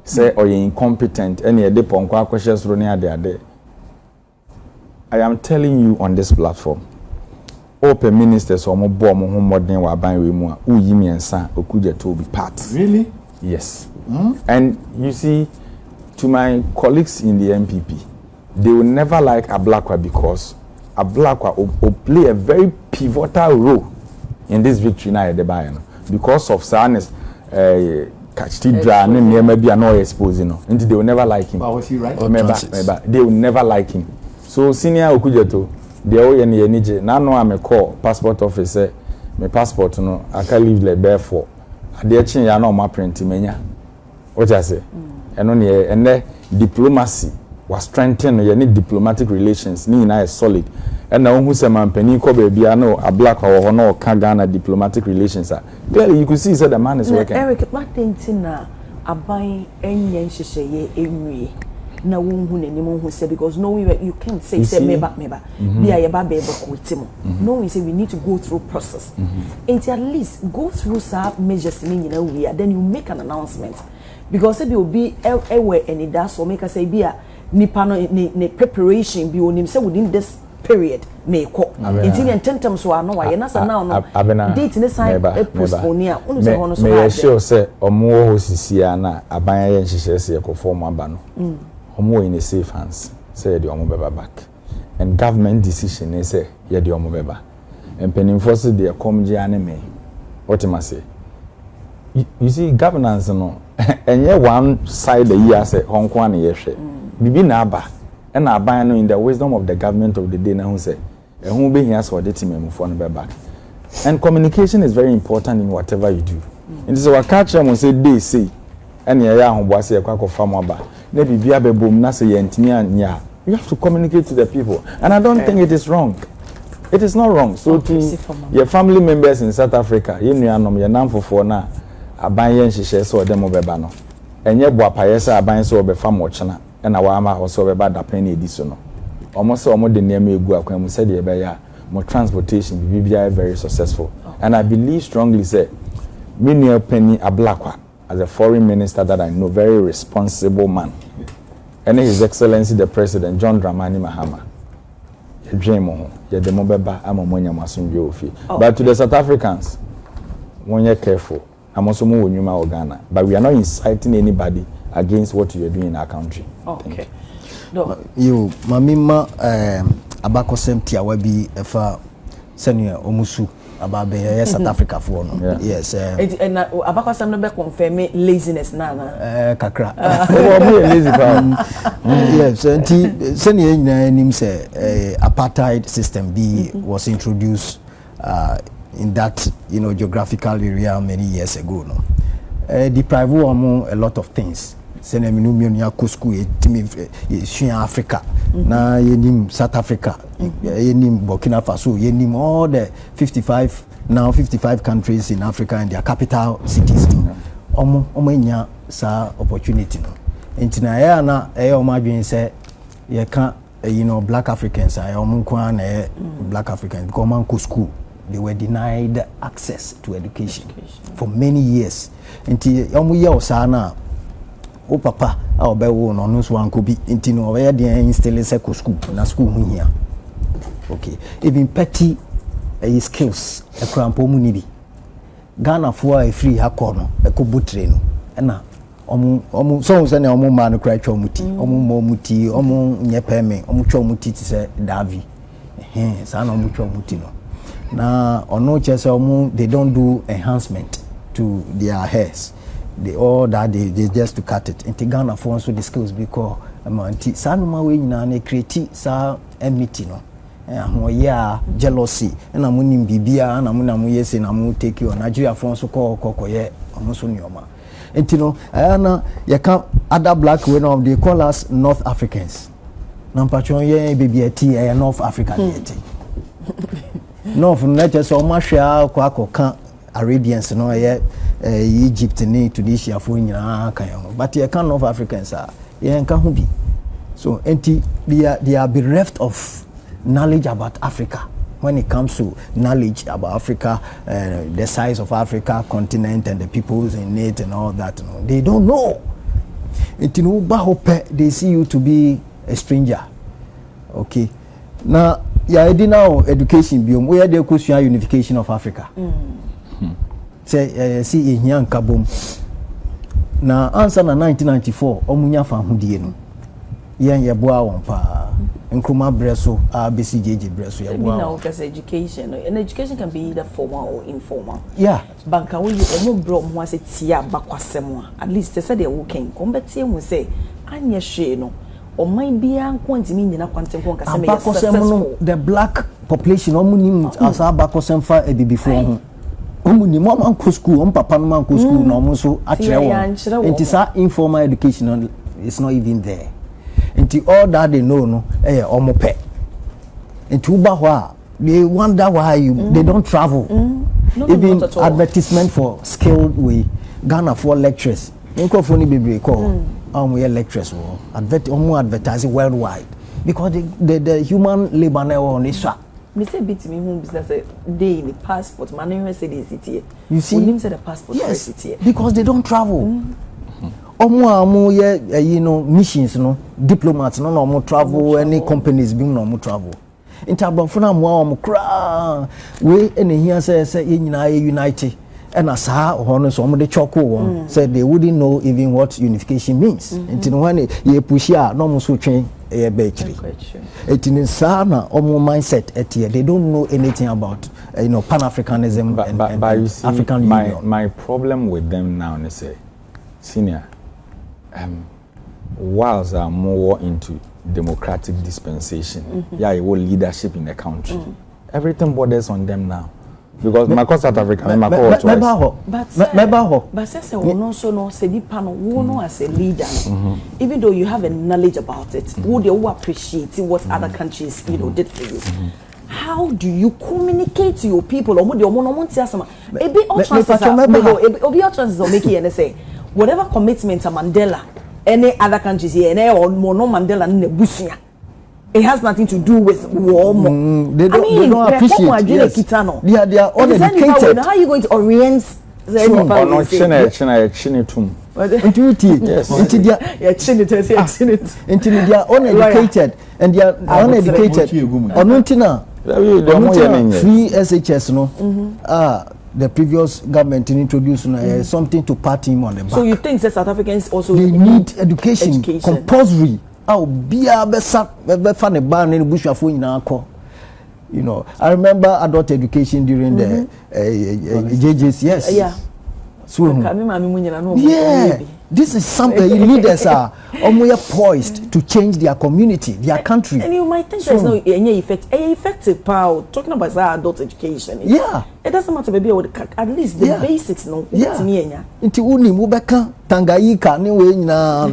say or you incompetent any a depon kwa questions running ade. I am telling you on this platform open ministers or mo bo mo ho modern wa ban we mu a uyi miensa okuje to be part. Really? Yes. And you see, to my colleagues in the MPP, they will never like a black one because a black one will play a very pivotal role in this victory now at the Bayern. Because of sadness, Cathedral, maybe are not exposed, you know. And they will never like him. But was he right? They will never like him. So senior Okujeto, they all need now no I'm a call passport officer, my passport no, I can leave like bare for. I dare change ya no my print menya. What I say? eno ne ene diplomacy was strengthen ye ne diplomatic relations ni na is solid and na who say man pani ko be bia no a black or no ka Ghana diplomatic relations are clearly you could see that the man is working. Eric, what thinking na aban enye nhyehyeye enwie na wonhu nanim hu say because no you can't say meba bia ye ba be ko timo no we say we need to go through process and at least go through some measures ni na we then you make an announcement because say be obi ewe any that so make say bia nipa no ne preparation bi onim say within this period may ko intini ententem so ano wa ye na sa now no date ne sign postpone a unu say hono so me sure say omo ho sisia na aban ye nhyehyese se ko form aba no omo in a safe hands say the omo beba back and government decision is say ye the omo beba and penin force the come je ane me what am I say you see governance no enye one side the year say honko ane ye hwe bibi na aba and aban no in the wisdom of the government of the day na who say who be here so the team move no back and communication is very important in whatever you do and so what catch them say they say and ya ahoboase ya kwa fam aba na bibia bebom na say yentimi anya you have to communicate to the people and I don't think it is wrong. It is not wrong. So to your family members in South Africa you nuanom your namfofo na aban ye nhyehyɛ so dem obeba no enye boapaye say aban so obefa mo chena na wa ama also obeba dapen na edi so no almost omo de name egu akwan mu said be ya mo transportation bibia very successful and I believe strongly say me near penny ablakwa as a foreign minister that I know, very responsible man, and His Excellency the President John Dramani Mahama. But to the South Africans, when you're careful, I'm also more Nyuma or Ghana, but we are not inciting anybody against what you are doing in our country. Okay. You, Mamima, Abakosem Tiawabi, Efa Senior Omusu. About the South Africa for no. Yes. And Abakosem no be confirm laziness na. Kakra. Lazy Yes. Senior name say apartheid system B was introduced in that geographical area many years ago. No. Deprive a lot of things. Senior minimum ya kusku ye Africa. Na yenim South Africa, yenim Burkina Faso, yenim all the 55 countries in Africa and their capital cities. Omo nya sa opportunity no. Entina ya na omadwen say ye ka black Africans omo kwa na black Africans because man go school they were denied access to education for many years. Enti omo ye osa na o papa a obewo no no so anko bi nti no we dey install school na school hu hia. Okay, even petty skills e krampo mu ni bi Ghana fo a free ha ko no e ko butre no na omu so se na omu ma no kra twa muti omu mo muti omu nye peme omu twa muti ti se davi sa na omu twa muti no na ono che se omu they don't do enhancement to their hairs. They just to cut it. In Ghana for also the skills because sanuma we na create sa enmity no. Jealousy and amunim bibia and amunamu yes and amu take you Nigeria for also call ye amuso nyoma. Entino ayana yaka other black we no they call us North Africans. Nampachon ye baby eti North African yeti. North nature so mashia kwa kan Arabians no ye Egypt ni Tunisia for nyina kan but ye can North Africans ye nka ho bi. So enti they are bereft of knowledge about Africa when it comes to knowledge about Africa, the size of Africa continent and the peoples in it and all that. They don't know. They see you to be a stranger. Okay. Now, yeah, now education biome where they could share unification of Africa. Say see in Yan Kabum. Now answer na 1994 omunya fa hudie no. Yen yeboa won pa. Nkruma breso ABCJJ breso yeboa. Now because education and education can be either formal or informal. Yeah. Banka we omo bro mo ase tia bakwasem a at least they say they working. Come betie mu say anya hwe no. Oman bia kwantimi nyina kwantem kon kase me successful. The black population omunim as abakosem fa ebibifo ho. omu ni mo man ko school on papa no man ko school no mo so akire won enti sa informal education is not even there enti all that they know no omo pe enti uba ho they wonder why they don't travel no, even advertisement for skilled way Ghana for lecturers nko for ni bebre call we lecturers wo advertising worldwide because the human labor na on issue me say bit me home business day in the passport man say the city you see him say the passport yes, city because they don't travel omo you know missions no diplomats no travel any companies be no travel interbrofo na mo am kra we ene hia say ye nyina unite and as how so omo de choko won said they wouldn't know even what unification means until when ye push ya no mo so twen e be chiri etin sa na omo mindset etie they don't know anything about pan-africanism and African Union. My problem with them now is say senior whilst are more into democratic dispensation you will leadership in the country everything borders on them now because my South Africa my but say we no so no say dipa no wo no as a leader even though you have a knowledge about it would you appreciate what other countries did for you how do you communicate to your people omo no monti asama e be all chances of making and say whatever commitment a Mandela any other countries here and no Mandela na busia it has nothing to do with war. They don't appreciate. Yes. They are uneducated. How are you going to orient the they are uneducated and they are uneducated. Free SHS no. The previous government introduced something to pat him on the back. So you think that South Africans also need education compulsory? Bia be fa ne ban ne bushafo nyina akọ I remember adult education during the JJs yes yeah so yeah this is something leaders are almost poised to change their community their country and you might think there's no any effective power talking about adult education yeah it doesn't matter baby at least the basics no nti uni mu beka Tanganyika ni we nyina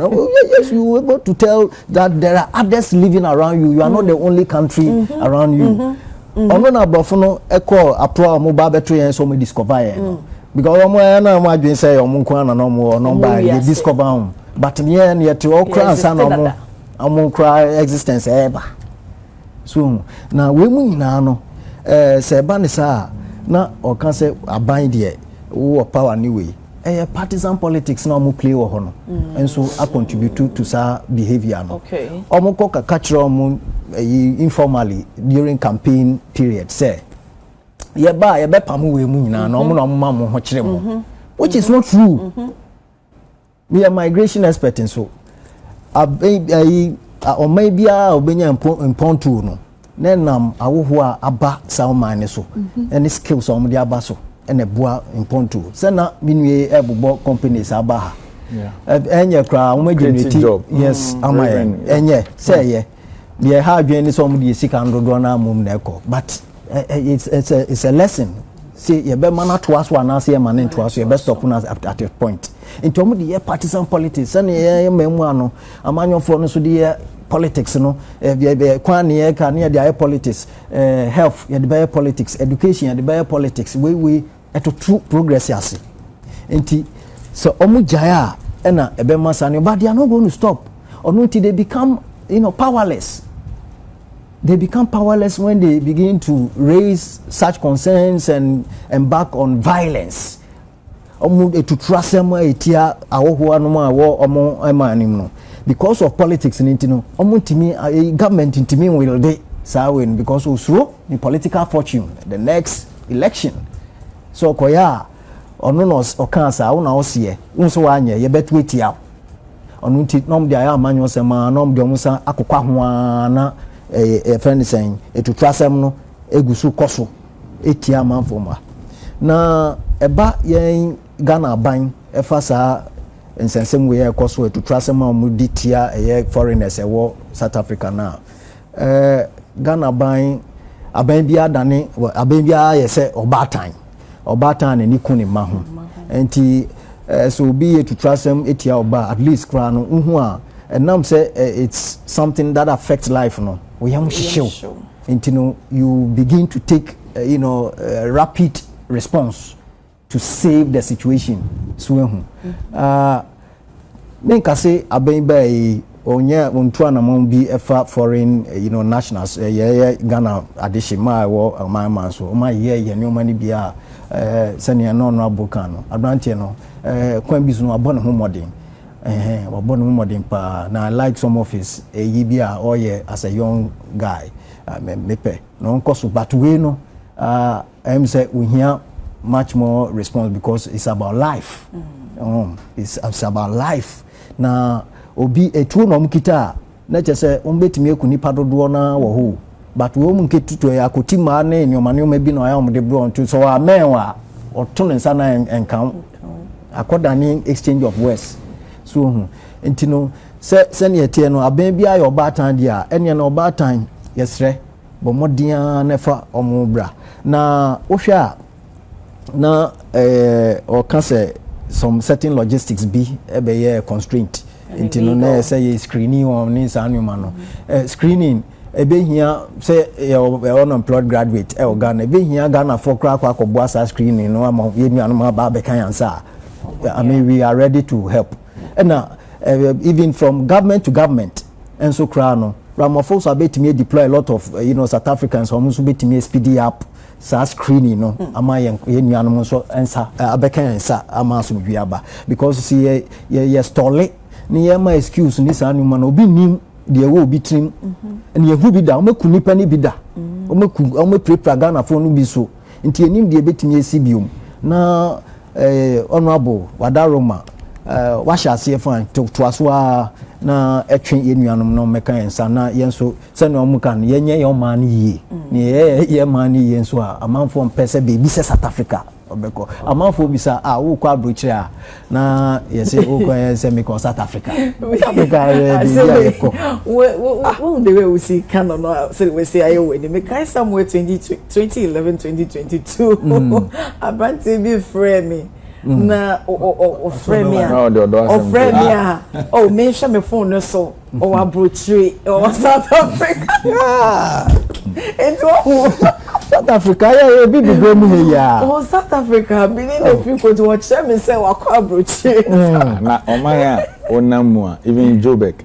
yes you were able to tell that there are others living around you are not the only country around you ono na abofo no eko apro mo ba beto yen so mo discover yen because omo na mo adwen say omo nko na no mo no ba you discover him but me yen yet o kra san no omo kra existence eba so na we mu nyina no se ba ne sa na o kan say aban de wo power ni we partisan politics na omo play wo ho no and so I contribute to sa behavior no okay omo ko ka kachiro omo informally during campaign period say ye be pamu we mu nyina na omo na omo ma mo ho kire mo which is not true we are migration expert in so o may bia obenya impontu no na nam awoho a aba sawoman ne so any skills omo de aba so ene boa impontu se na binwe ebobo companies aba ha enye kra omo generate yes amaye enye say ye the hard journey some the sick and do na mum na eko but it's a lesson see you be man to us one say man to us you best stop us at a point into omo the partisan politics and ye memu ano amanyo for no so the politics no kwan ye ka na the politics health ye the politics education ye the politics we to true progress yase enti so omo jaya na ebe masane but they are not going to stop until they become powerless. They become powerless when they begin to raise such concerns and embark on violence. To trust them because of politics government will they win because also the political fortune the next election. So koya ononos okansa una osie unso wanye ye betu etia onunti nom dia ya manyo sema nom dia musa akokwa ho na friend saying to trust them no egusu koso etia manfoma na eba yen Ghana ban efasa nsensem we ekoso to trust them am ditia foreigners ewo South Africa na Ghana ban aban bia dane aban bia ye se obatan obata na ni kuni maho enti so be to trust them etia oba at least kra no hu a enam say it's something that affects life no we am show enti no you begin to take rapid response to save the situation so hu menka say aben bai onya ontu anamon bi efa foreign nationals Ghana adishima wo amama so o ma ye ne o ma ni bia senior no abuka no adrantie no kwan bi so no abon ho modern wabon ho modern pa na like some of his yi bia o ye as a young guy mepe no nkoso but we no am say we hear much more response because it's about life. It's about life. Na obi etu no mkita na chese ombetimi ekunipa dodo na wo ho but wo mketuto ya kotima na enyomanyo bi na ya omde bro ntu so wa menwa oto nsa na enkan according exchange of words so ntino se ne etie no aben bia ya obatan dia ene na obatan yesre bo modia na fa omubra na ohwa na or can say some certain logistics be ebe constraint intino na say screening on ni sanuma no screening ebe hia say unemployed graduate Ghana ebe hia Ghana for kra akọbọ asa screening no ama yenu ma ba be kan ansa I mean we are ready to help and even from government to government and so kra no Ramaphosa betimi deploy a lot of South Africans almost betimi speed up sa screening no ama yenu anu so ensa abekan ensa ama so biaba because see ye stole ni yema excuse ni sa anu ma obi nim de wo obi trim ni ehu bi da omaku nipa ni bi da omaku prepare Ghana for no bi so nti enim de betimi esi biom na honorable Wadaroma washase fan to aso na etwen yenuanom no meka ensa na yenso se no omuka no yenye ye man yi ni ye man yi yenso amanfo mpese be se South Africa obeko amanfo bisa wo kwa brochire na yese wo kwa se me ko South Africa wo the way we see can no say we say ayo we me kai somewhere 2011 2022 abanti bi frame me na o frame ya oh me share me phone no so o abrochire o South Africa South Africa ya bi go mu ya South Africa bi ni no fi ko to watch me say wa kwa abrochire na o ma ya onamu a even Joburg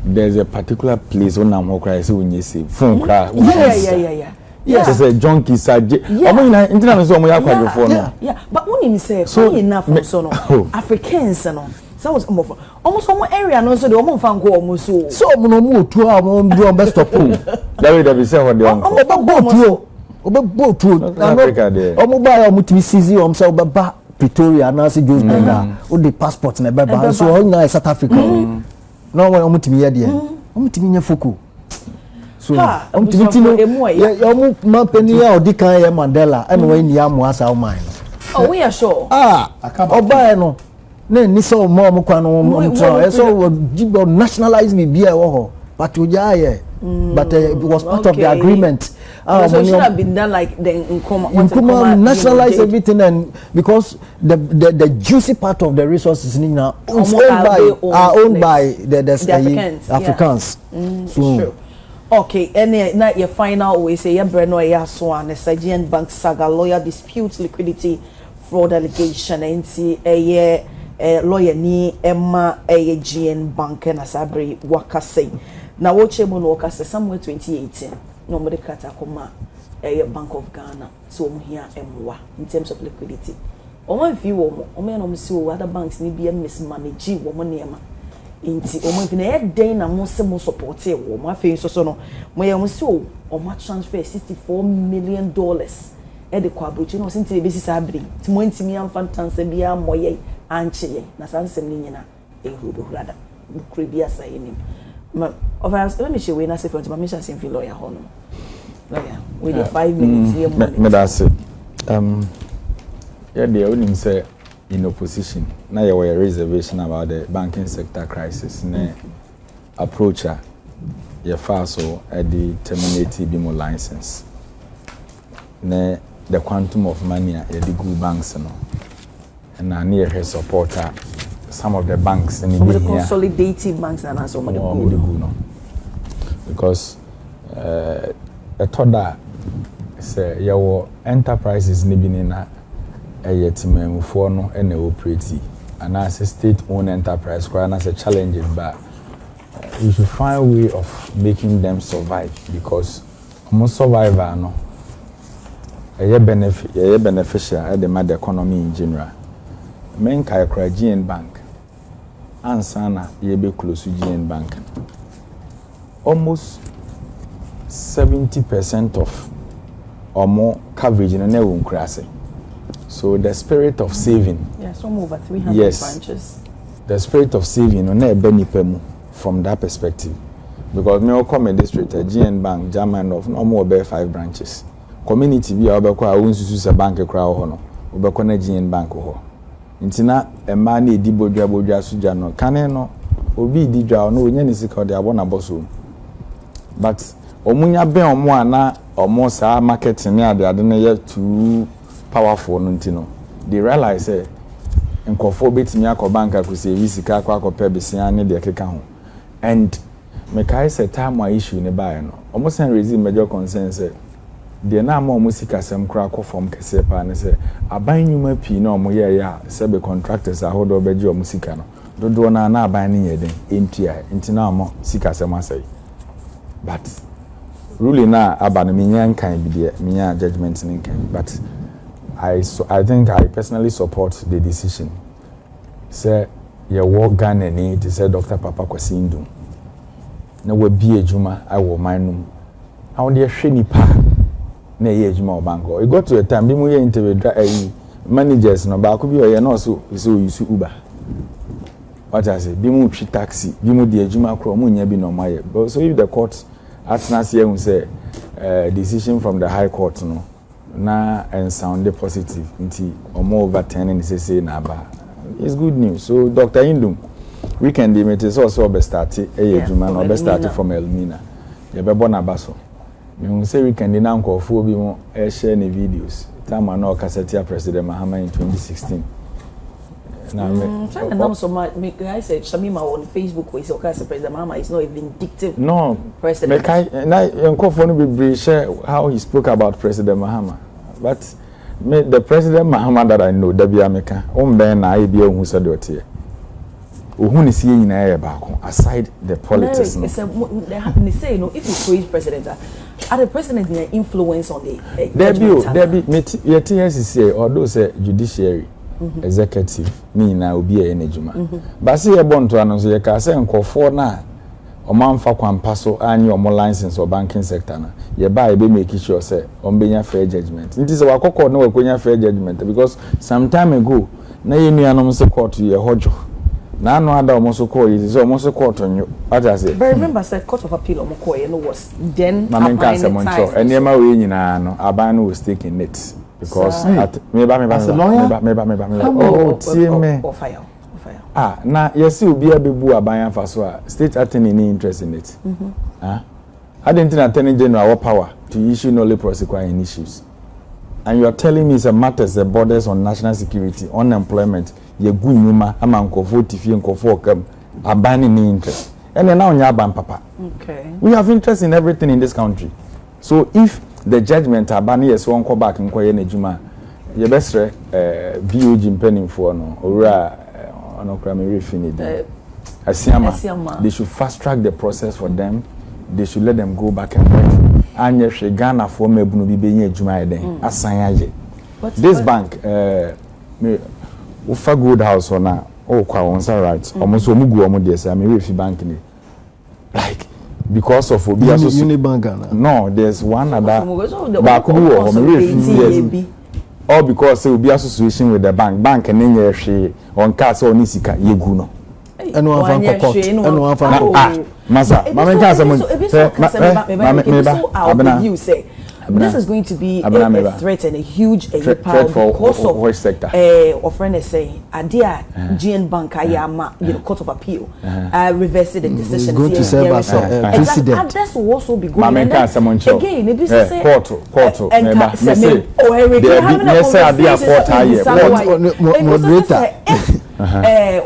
there's a particular place onam ho cry say unyesi phone cry yeah yes it's a junkie saje omo ina internet so omo ya kwadefo no yeah but when you say so enough so no Africans no so was almost some area no so the omo fan go omo so omo no mu otu a omo do on best stop that be say what they want omo botu Africa there omo ba omo timi sizi omo say obeba Pretoria na say Joburg o the passport na beba so o na South Africa no omo timi ye there omo timi nya foku so mampeni ya odika ya Mandela and when ya muasa o mine oh we are sure oba no na ni so mo kwa no so jibo nationalize me bia wo but oja but it was part of the agreement so it should have been done like the nationalize everything and because the juicy part of the resources are owned by the Africans so sure. Okay, and na your final we say your brand ya so an Nigerian bank saga lawyer dispute liquidity fraud allegation and see a lawyer ni Emma a GN bank na Sabri Wakase. Na woche mo no Wakase somewhere 2018 no mo de kata koma a Bank of Ghana so mo here emwa in terms of liquidity. Omo fi wo mo no see other banks ni be mismanage wo mo niema. Inti omo fi na den na mo se mo support e wo mo afei so no mo ye mo se o mo transfer $64 million e de kwa abrochi no sinti be sisa abri ti mo ntimi amfa tanse bia mo ye anche na sansem ni nyina e hudo hurada bukre bia sa yenim ma of us let me show we na say for me shall feel lawyer hono lawyer we the 5 minutes here me that's it yeah they onim say in opposition now you were a reservation about the banking sector crisis approach your fast so at the terminate BMO license the quantum of money at the good banks and I near her supporter some of the banks in the consolidated banks and some of the good because I thought that say your enterprises nibinina a yetimem for no and operate and as a state-owned enterprise and as a challenge but you should find a way of making them survive because most survivor no a beneficial at the economy in general. Men kai kra GN Bank ansana ye be close to GN Bank. Almost 70% of or more coverage in a new crase. So the spirit of saving. Yeah, some over 300 branches. The spirit of saving on a benefit from that perspective. Because me come district a GN Bank, German of no more be 5 branches. Community be obekwa wonsusu se bank kra ho no. Obekwa na GN Bank ho. Ntina ema na edi bodwa suja no. Kane no obi di dwa no onya ni sika de abona boso. But omunya ben omo ana omo sa marketing ne ade na ye too powerful no ntino. They realize say nkofo betimi akọ ku save sika akọ pe besia ne de keka ho. And me kai say time issue ne buy no. Omo sen raise major concern say de na ma omo sika sem kra akọ form kese pa ne say aban nyuma pi na omo ye ya say be contractors ahodo beji omo sika no. Dodo na aban ne ye den entia ntina omo sika sem asai. But ruling na aba no minyan kan bi de minyan judgment nin kan but I think I personally support the decision. Say your work Ghana ni to say Dr. Papa Kwasindu. Na we bi ejuma awo manum. How dey hwe nipa na ye ejuma obanko. It got to a time bi mu ye interview managers no ba ko bi o ye no so use Uber. What I say bi mu twi taxi, bi mu de ejuma kro mu nya bi no maye. But so if the court atnas here we say decision from the high court no na and sound positive nti omo overturning say na ba it's good news. So Dr. Indum weekend it is also be start ejuma no be start from Elmina ye be bona baso me say weekend na nkofo bi mo share ne videos time na okasetia President Mahama in 2016 na me so much me I said Shamima on Facebook we say President Mahama is not a vindictive president. Me kai na nkofo no be share how he spoke about President Mahama. But the President Mahama that I know, Debbie America, na I be who said what here. Who is seeing in air back aside the politics. They happen to say, if you praise president, are the president in influence on the Debbie, your TS say, although say judiciary, executive, me now will be a enejuma. But see a bond to announce your case and call for now. Omanfa kwampaso anyi omo license or banking sector na ye buy be make sure say ombenya fair judgment. It is our kokko no wakonya fair judgment because some time ago na ye nuanom se court ye hojo na no ada omo so court is omo so court onyo what I say. But remember say court of appeal omo court no was then Mamenka se moncho enema we nyina no aban no was taking it because me ba oh team na yes will be a bebu aban faso state attorney any interest in it. I didn't think attorney general power to issue no prosecuting issues. And you are telling me it's a matters the borders on national security, unemployment, ye good nyuma amanko vote if you nkofo kam aban any interest. And then now aban papa. Okay. We have interest in everything in this country. So if the judgment aban yes won go back nkoye na juma ye besre BOG mpenim for no owura they should fast track the process for them. They should let them go back and work. Anya Ghana for me bunu bi benye adwuma eden asan aye. This bank Wofa Gold House na kwa wonsa right. Almost omugu omo dey say me refi bank ni. Like because of Obia so Unibank. No, there's one other Bakubu or me all because we be association with the bank and then you on cars or nisika yegu no and one fan masa mama can say you say this is going to be a threat and a huge threat for because of which sector? Our friend is saying, Adia GN Bank, Court of Appeal, reversed the decision. It's going to serve as a precedent. Others will also be going. Again, maybe say court.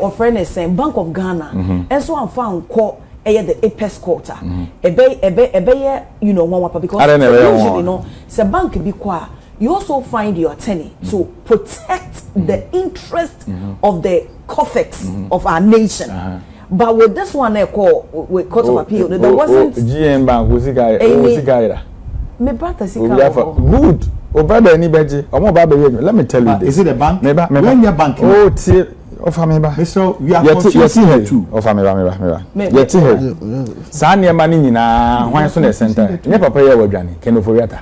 Our friend is saying Bank of Ghana, and so I found court. The apex quarter, you know, one because usually, you know, the bank be quiet. You also find your attorney to protect the interest of the coffers of our nation. But with this one, they call with Court of Appeal, there wasn't. GM Bank was a My brother, good. Oh, brother, anybody? Let me tell you this. Is it a bank? When your bank? Oh, Ofameba. So we are confusing too. Ofameba. Yeti he. Sanya mani nyina hwan so na center. Nye papa ye wadwane. Keno foriata.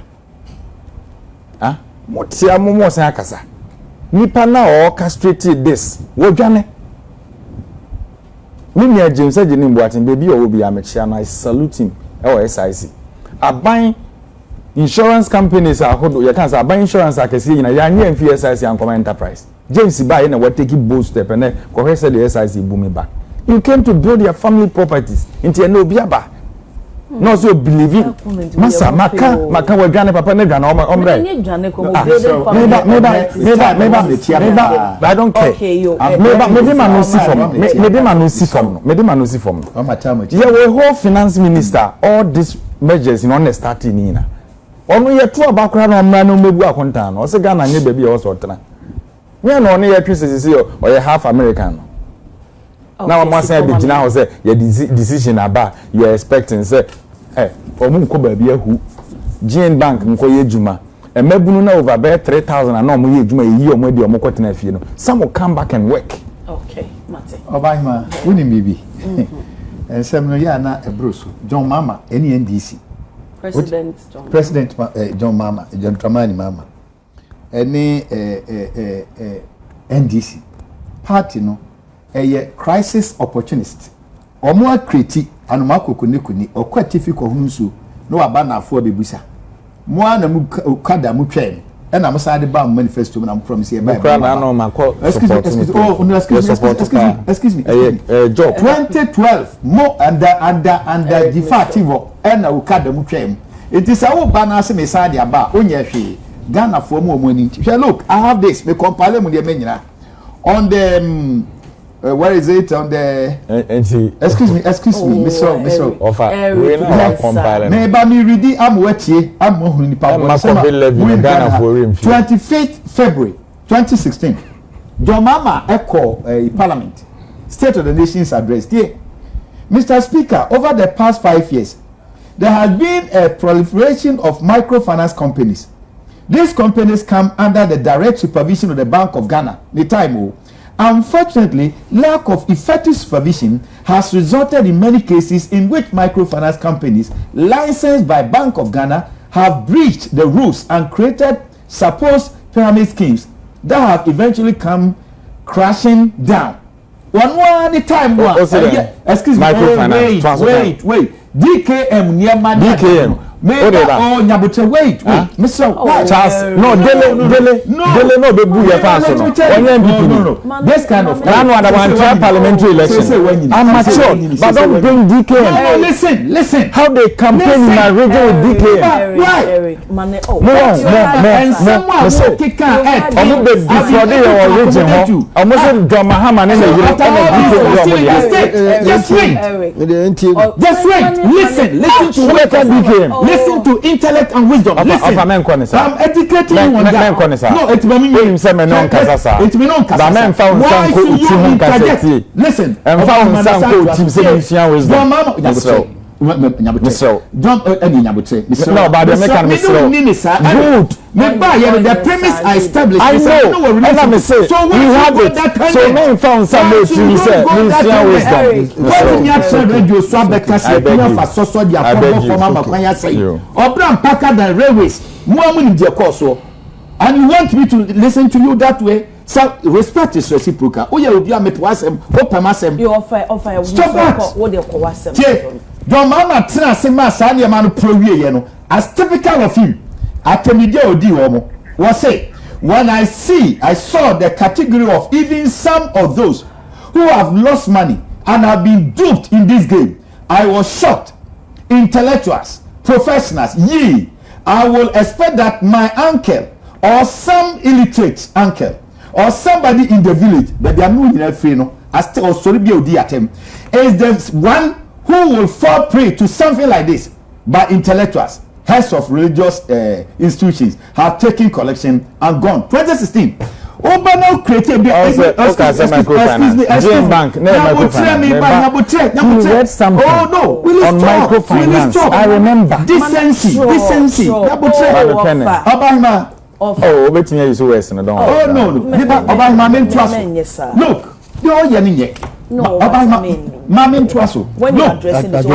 Ah? Motia momo san akasa. Nipa na orchestrated this. Wadwane. Mimi ya James Ejini Mbuatin baby o obi amechia na I salute him. E SIC. Aban insurance companies are hodo. You can say aban insurance akesi nyina ya nye mfi SIC and common enterprise. James Baye na what take bold step and correct the SIC boom back. You came to build your family properties into no biaba. No so believe it. Masa maka wadwane papa na dwane omre. Meba I don't care. Meba no see from. Yeah, we whole finance minister all these measures in on starting in. Onu ye to abakra na omra no mebu akonta no. O se Ghana nye baby e wo so tena. Me no only your pieces or you half American. Now I'm saying now say your decision about you are expecting say omu ko ba bia hu GN Bank nko ye juma e mabunu na over 3,000 and no mo ye juma yi omo de omo kwetena afie no some will come back and work. Okay, Mate. Obama woni bibi ensem no ya na ebroso John Mahama NDC President John Mahama John Dramani Mahama any NDC party no crisis opportunist omo create Adomako kuni okwatifi ko hunsu no aba na afo bebusa mo ana mu kada mu twem e na mo sade ba manifesto na mo promise e ba excuse me job 2012 mo under defativo e na ukada mu twem it is a ba na se me sade aba onya hwe Ghana for mo ni look I have this me compile mu de menyina on the where is it on the excuse me Mr. Offer we now compile me ba me ready am wetie am ohun ni pa Ghana for 25th February 2016 John Mahama echo parliament state of the nation's address there. Mr. Speaker, over the past 5 years there has been a proliferation of microfinance companies. These companies come under the direct supervision of the Bank of Ghana. The time, unfortunately, lack of effective supervision has resulted in many cases in which microfinance companies licensed by Bank of Ghana have breached the rules and created supposed pyramid schemes that have eventually come crashing down. One time, excuse me, wait. DKM near my DKM. Nyabuche, wait. Mr. Charles, no, the booyah fast. No. This kind of parliamentary election. I'm mature, but don't bring DKM. No, listen. How they campaign in my region with DKM. Right. And someone will kick out at your region. Almost John Mahama in the Just wait. Listen to what DKM. Listen to intellect and wisdom. Listen. I'm educating you on that. No, it's me. It's me. Why should you interject? Listen. The premise I established. I know. Let me say. So we have it. So men found some way to say wisdom. And you want me to listen to you that way? So respect is reciprocal. Oh, you are met was you offer stop that. John Mahama Tina Sema Sanya Man Pro, as typical of him. Atemide odi omo. Was say when I saw the category of even some of those who have lost money and have been duped in this game, I was shocked. Intellectuals, professionals, ye, I will expect that my uncle or some illiterate uncle or somebody in the village, but they are not in a free no, as to also be odi atem, is the one who will fall prey to something like this. But intellectuals, heads of religious institutions have taken collection and gone. 2016. Obama created the bank. You read something on microfinance. I remember. Decency. Obama. Oh, wait me is West and don't. Oh no. Obama. Look, you're young. No, Mami Twaso. When you're addressing this,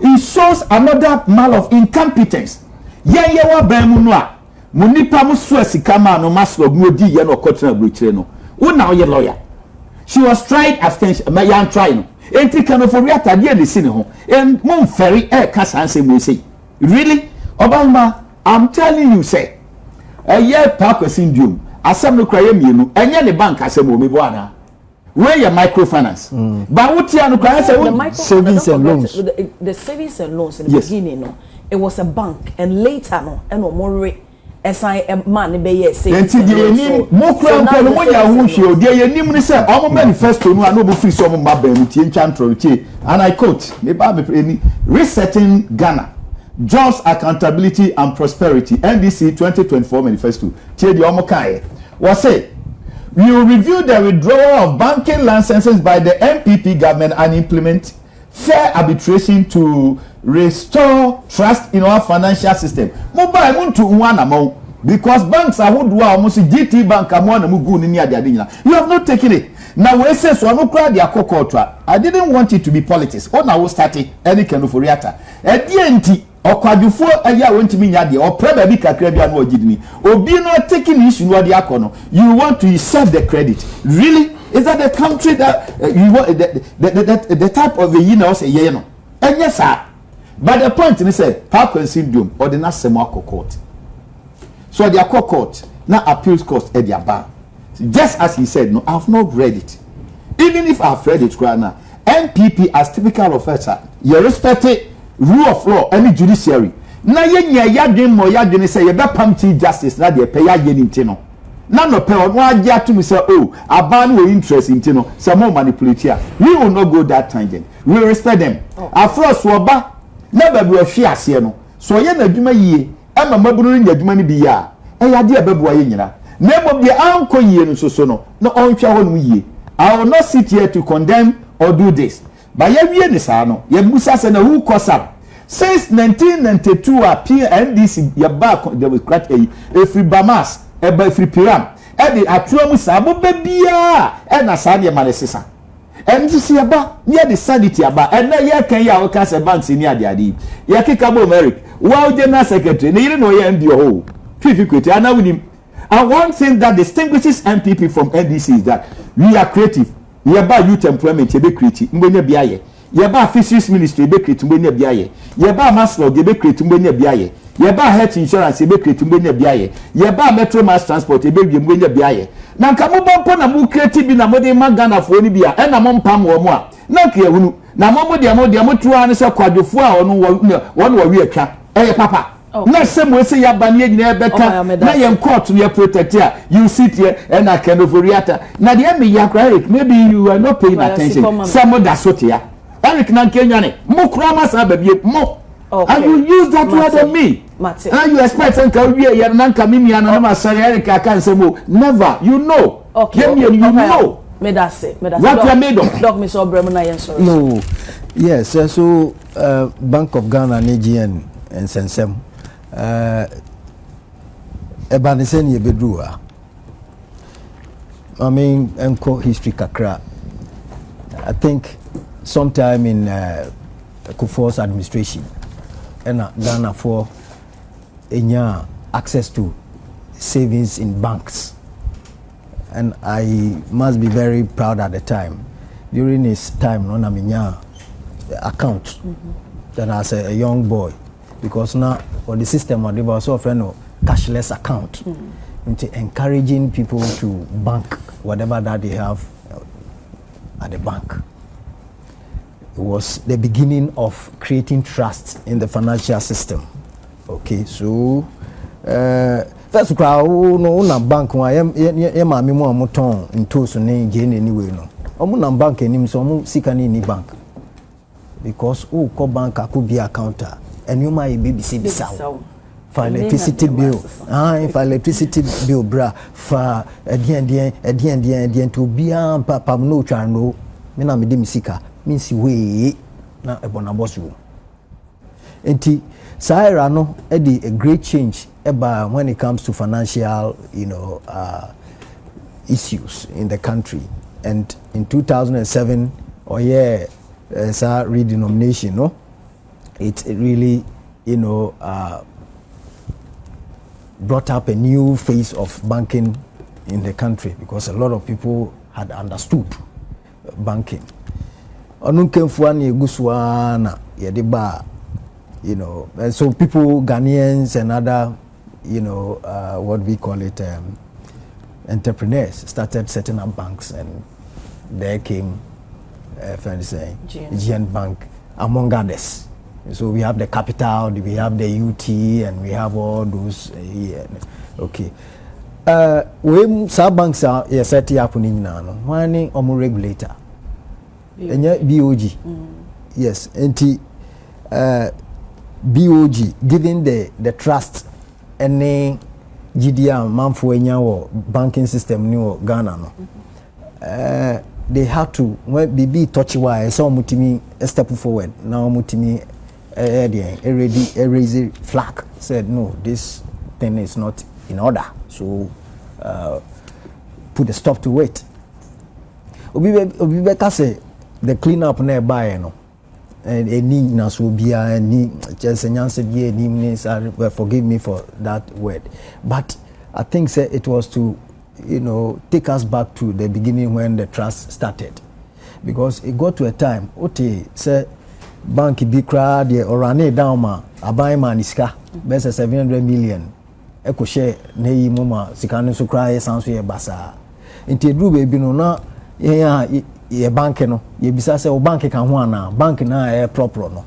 it shows another mal of incompetence. Wa bemunwa. Munipa musuesi kama no maslo gudi ye no kotena bruchire no. Una oye lawyer. She was tried abstention. My young trying. Enti kanoforiata de ne sine ho. And mon ferry kasa ansem we say. Really? Obama, I'm telling you say. A year park syndrome. Asem no kraye mienu enye ne bank asem o mebo ana where your microfinance but what you no kraye say savings and loans the savings and loans in the beginning no it was a bank and later no and no more assign man be yes savings and loans mo kra nko no mo ya hu hwe de ye nim ni say omo manifesto no no bo free so mo ba ba mu tie ntwantro tie and I quote me ba me any resetting Ghana Jobs, Accountability and Prosperity, NDC 2024 Manifesto. Tie the omo kai. Was say, we will review the withdrawal of banking licenses by the MPP government and implement fair arbitration to restore trust in our financial system. Mobile muntu one amount because banks are who do almost GT Bank amount mugu ni ade. You have not taken it. Now we say so no crowd their cocotra. I didn't want it to be politics. Oh now we started any kind of reactor. At the end okwadufo aya wentimi nya de opra bi kakra bia no ogidini obi no taking issue no de akono you want to serve the credit really is that the country that you want the type of a say ye no enye sa but the point is say park syndrome or the national court so the court na appeals court at their bar just as he said no I've not read it even if I've read it right now MPP as typical officer you respect it rule of law any judiciary na yenya yadwen mo yadwen say ye be pam chief justice na de pay yadwen nti no na no pay no age atum say oh aban we interest nti no some more manipulate here we will not go that tangent we respect them afros wo ba na ba bi ohwe ase no so ye na adwuma yie ama mabunu ni adwuma ni bi ya e yade e bebu aye nyina na mo bi anko yie no so no na onhwa ho no yie I will not sit here to condemn or do this. But ye ni sa no ye busa se na who cause up since 1992 appear NDC ye back the Democrat efri Bamas eba efri Piram e de atuamu sa bo bia e na sa de manesesa NDC ye ba ye de sanity aba e na ye kan ya o ka se banks ni ade ade ye kika bo America wow general secretary ne yire no ye ndi ho fifi kweti ana winim and one thing that distinguishes MPP from NDC is that we are creative. Yeba youth employment yebe create mbenye biaye yeba fisheries ministry yebe create mbenye biaye yeba maslog yebe create mbenye biaye yeba health insurance yebe create mbenye biaye yeba metro mass transport yebe mbenye biaye na nka mo bompo na mo create bi na mo de magana fo ni bia e na mo mpam wo mo a na ka ehunu na mo de mo tuwa ne se kwadwofo a ono wo wi atwa eye papa na se mo se ya banie nyina e beka na ye court ye protect here you sit here and I kind of oriata na de me ya Eric maybe you are not paying attention some that sort here Eric na Kenya ne mo kura ma sa ba bie mo and you use that word on me and you expect nka wie ye na nka mimi ana na ma sare Eric aka nse mo never you know you know me that say what you made of dog me so brem na yen sorry no yes so Bank of Ghana AGN and Sensem ebanisen ye bedua I mean enko history kakra I think sometime in Kufuor's administration and Ghana for enya access to savings in banks and I must be very proud at the time during his time no na menya account than as a young boy, because now or the system or the also friend no cashless account, into encouraging people to bank whatever that they have at the bank. It was the beginning of creating trust in the financial system. Okay, so first crowd no na bank wa ye ma me mo amoton into so ne gain anyway no. Omo na bank enim so omo sika ni bank. Because who call bank akubi accounta and you might be bisa for electricity bill for electricity bill bra for adien to bia papa no twa no me na me de misika means we na ebona boss wo enti saira no a great change about when it comes to financial issues in the country. And in 2007 redenomination, no, it really brought up a new phase of banking in the country, because a lot of people had understood banking. Onunkemfuani eguswana yediba, and so people, Ghanaians and other, what we call it, entrepreneurs started setting up banks, and there came, GN Bank, among others. So we have the Capital, we have the UT, and we have all those. Okay. When some banks are set up in one omu regulator, BOG. Yes, and BOG giving the trust any GDM manfo enya wo banking system ni wo Ghana no. They have to when BB touch why so mutimi step forward now mutimi already raise a flag said no, this thing is not in order, so put a stop to it. Obi be say the cleanup nearby no. And any nasobia any just forgive me for that word, but I think it was to take us back to the beginning when the trust started, because it got to a time say bank be crowd or run down ma abai man iska best 700 million eko share nei mama sikane so cry sounds here basa into do baby no na ye bank no ye bisa say o bank kan ho ana bank na e proper no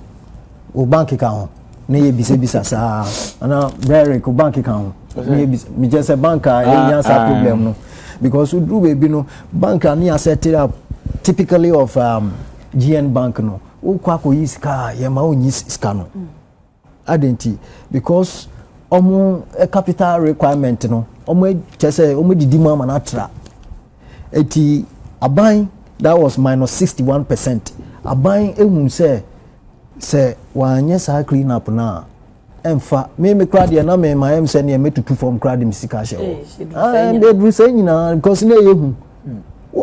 o bank kan ho na ye bisa sa ana very ko bank kan ho na ye me just say bank e sa problem no, because we do baby no bank ani set it up typically of GN bank no o kwa ko yiska ye ma o yiska no identity, because omo capital requirement no omo say omo didi mu amana tra eti aban that was minus 61%. Aban ehun say wanye sa clean up na emfa me crowd ya na me ma em say na me to from crowd me sika she o and they do say nyina because na ehun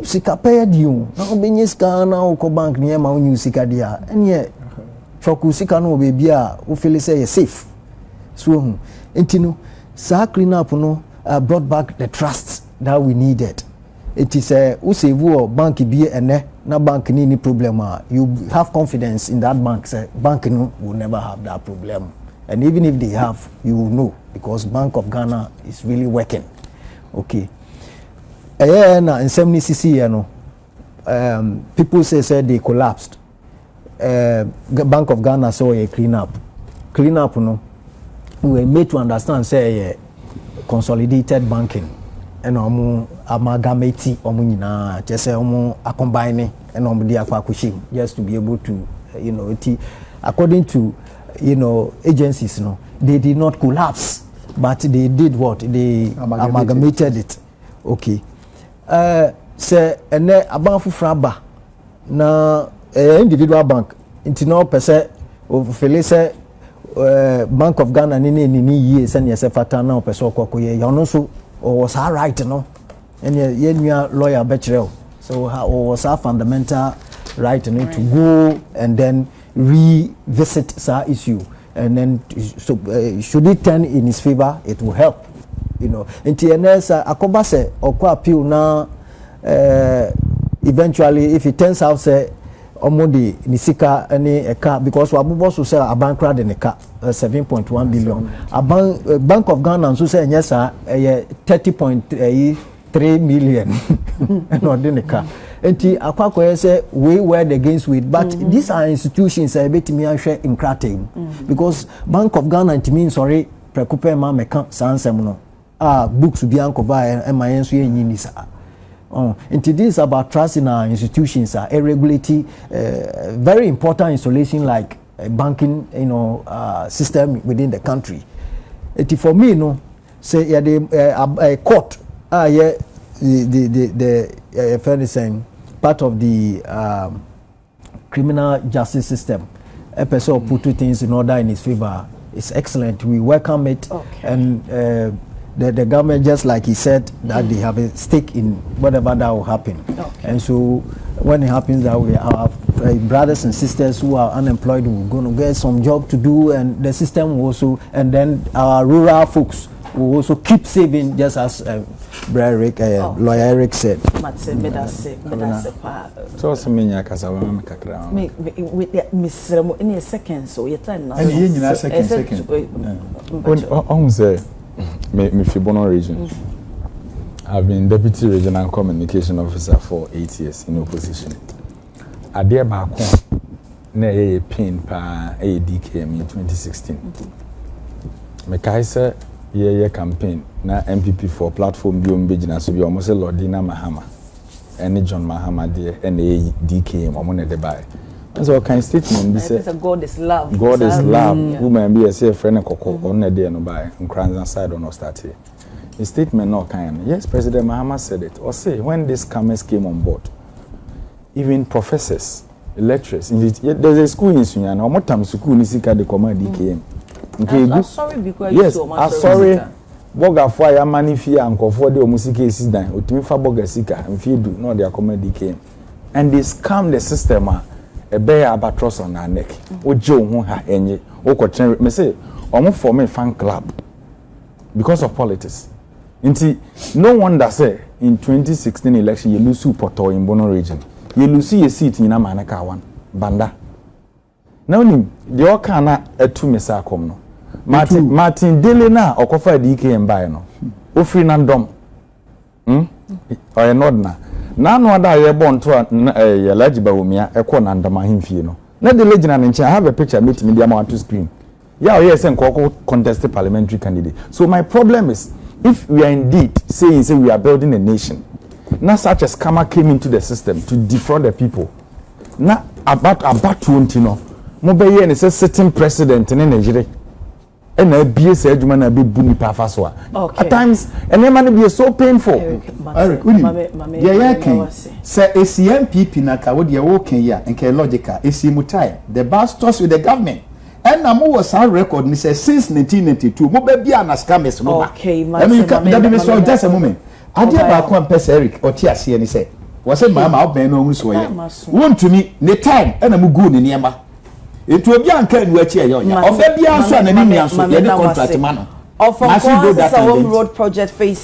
sika pay dio na obenye sika na o ko bank ni ma onyu sika dia enye choku sika no be a o feel say you safe so entino sa clean up no brought back the trust that we needed. It is usevu bank be ene na bank ni problem, you have confidence in that bank, say bank no will never have that problem, and even if they have, you will know, because Bank of Ghana is really working. Okay, na in 70cc people say they collapsed. Bank of Ghana saw a clean up no, we were made to understand say consolidated banking and amalgamate nyina just combine and dia just to be able to according to agencies they did not collapse, but they did what, they amalgamated it. Okay, say and about fraba na individual bank into no percent of say Bank of Ghana ni years and yes fata na person kokoye you know, so was our right no, and your lawyer betrayal, so was our fundamental right to go and then revisit that issue, and then so should it turn in his favor, it will help, in TNS akobase or appeal now eventually if it turns out say omodi ni sika any eka because wabubo so say abankra de nika 7.1 billion Bank of Ghana so say nyesa 30.3 million no de nika enti akwakoye say we were against with but these are institutions betimi ahwe inkrate because Bank of Ghana ntimi sorry prekupe ma meka sansem no books bi ankoba emayenso yenyini sa into this about trust in our institutions are a regulatory very important installation like a banking system within the country. For me, say a court the part of the criminal justice system. A person put two things in order in his favor. It's excellent. We welcome it and the government, just like he said, that they have a stake in whatever that will happen. And so when it happens that way, our brothers and sisters who are unemployed will going to get some job to do, and the system will also, and then our rural folks will also keep saving, just as Lawyer Eric said. So something kasa wa me kakra. Me seremo in a second so your time now. And you second. On say me Fibono region. I've been deputy regional communication officer for 8 years in opposition. Ade ba ko na ye pin pa DKM in 2016. Me kai say ye campaign na MPP for platform bi ombegina so bi omo say Lordina Mahama. Any John Mahama there and DKM omo na de buy. So kind statement be say God is love. God is love. Woman be say friend kokko on na dey no buy. Nkranza side on start here. The statement no kind. Yes, President Mahama said it. Or say when these scammers came on board, even professors, lecturers, there's a school in Sunyana. How much time school in Sika the command DKM? I'm sorry because yes, I'm sorry. Boga fire money fear and for the music is down. Utimi fa boga sika and fear do not their command DKM. And they scam the system. A bear albatross on our neck. O Joe who ha enye. O ko chen me say omo form a fan club because of politics. Inti no wonder say in 2016 election you lose Poto in Bono region. You lose a seat in Amanaka one banda. Now nim the okana etu mesa kom no. Martin Dele na okofa DKM buy no. O free nandom. Or not na. Na no ada ye born to ye legiba wumia ekọ na ndama himfie no. Na the legend and I have a picture meet media ma to screen. Yeah, yes, and contested parliamentary candidate. So my problem is, if we are indeed saying we are building a nation, now such a scammer came into the system to defraud the people. Now about 20 no, mobile and it's a sitting president in Nigeria. And a BS eduman a bit bunny pafaswa. At times, and then be so painful. Eric, say ACMP Pinaka would you walking here and K logica, AC Mutai, the bastos with the government. And Namu was our record, Mr. Since 1992, Mobile and scammers. Okay, I mean, you can just a moment. I did about one person, Eric, or Tiasi, and he said, was it my mouth, Ben, no, one to me, the time, and a mugun in Yama. It will be uncanny what you're young. Or maybe answer an enemy answer, the contract man. Of road project phase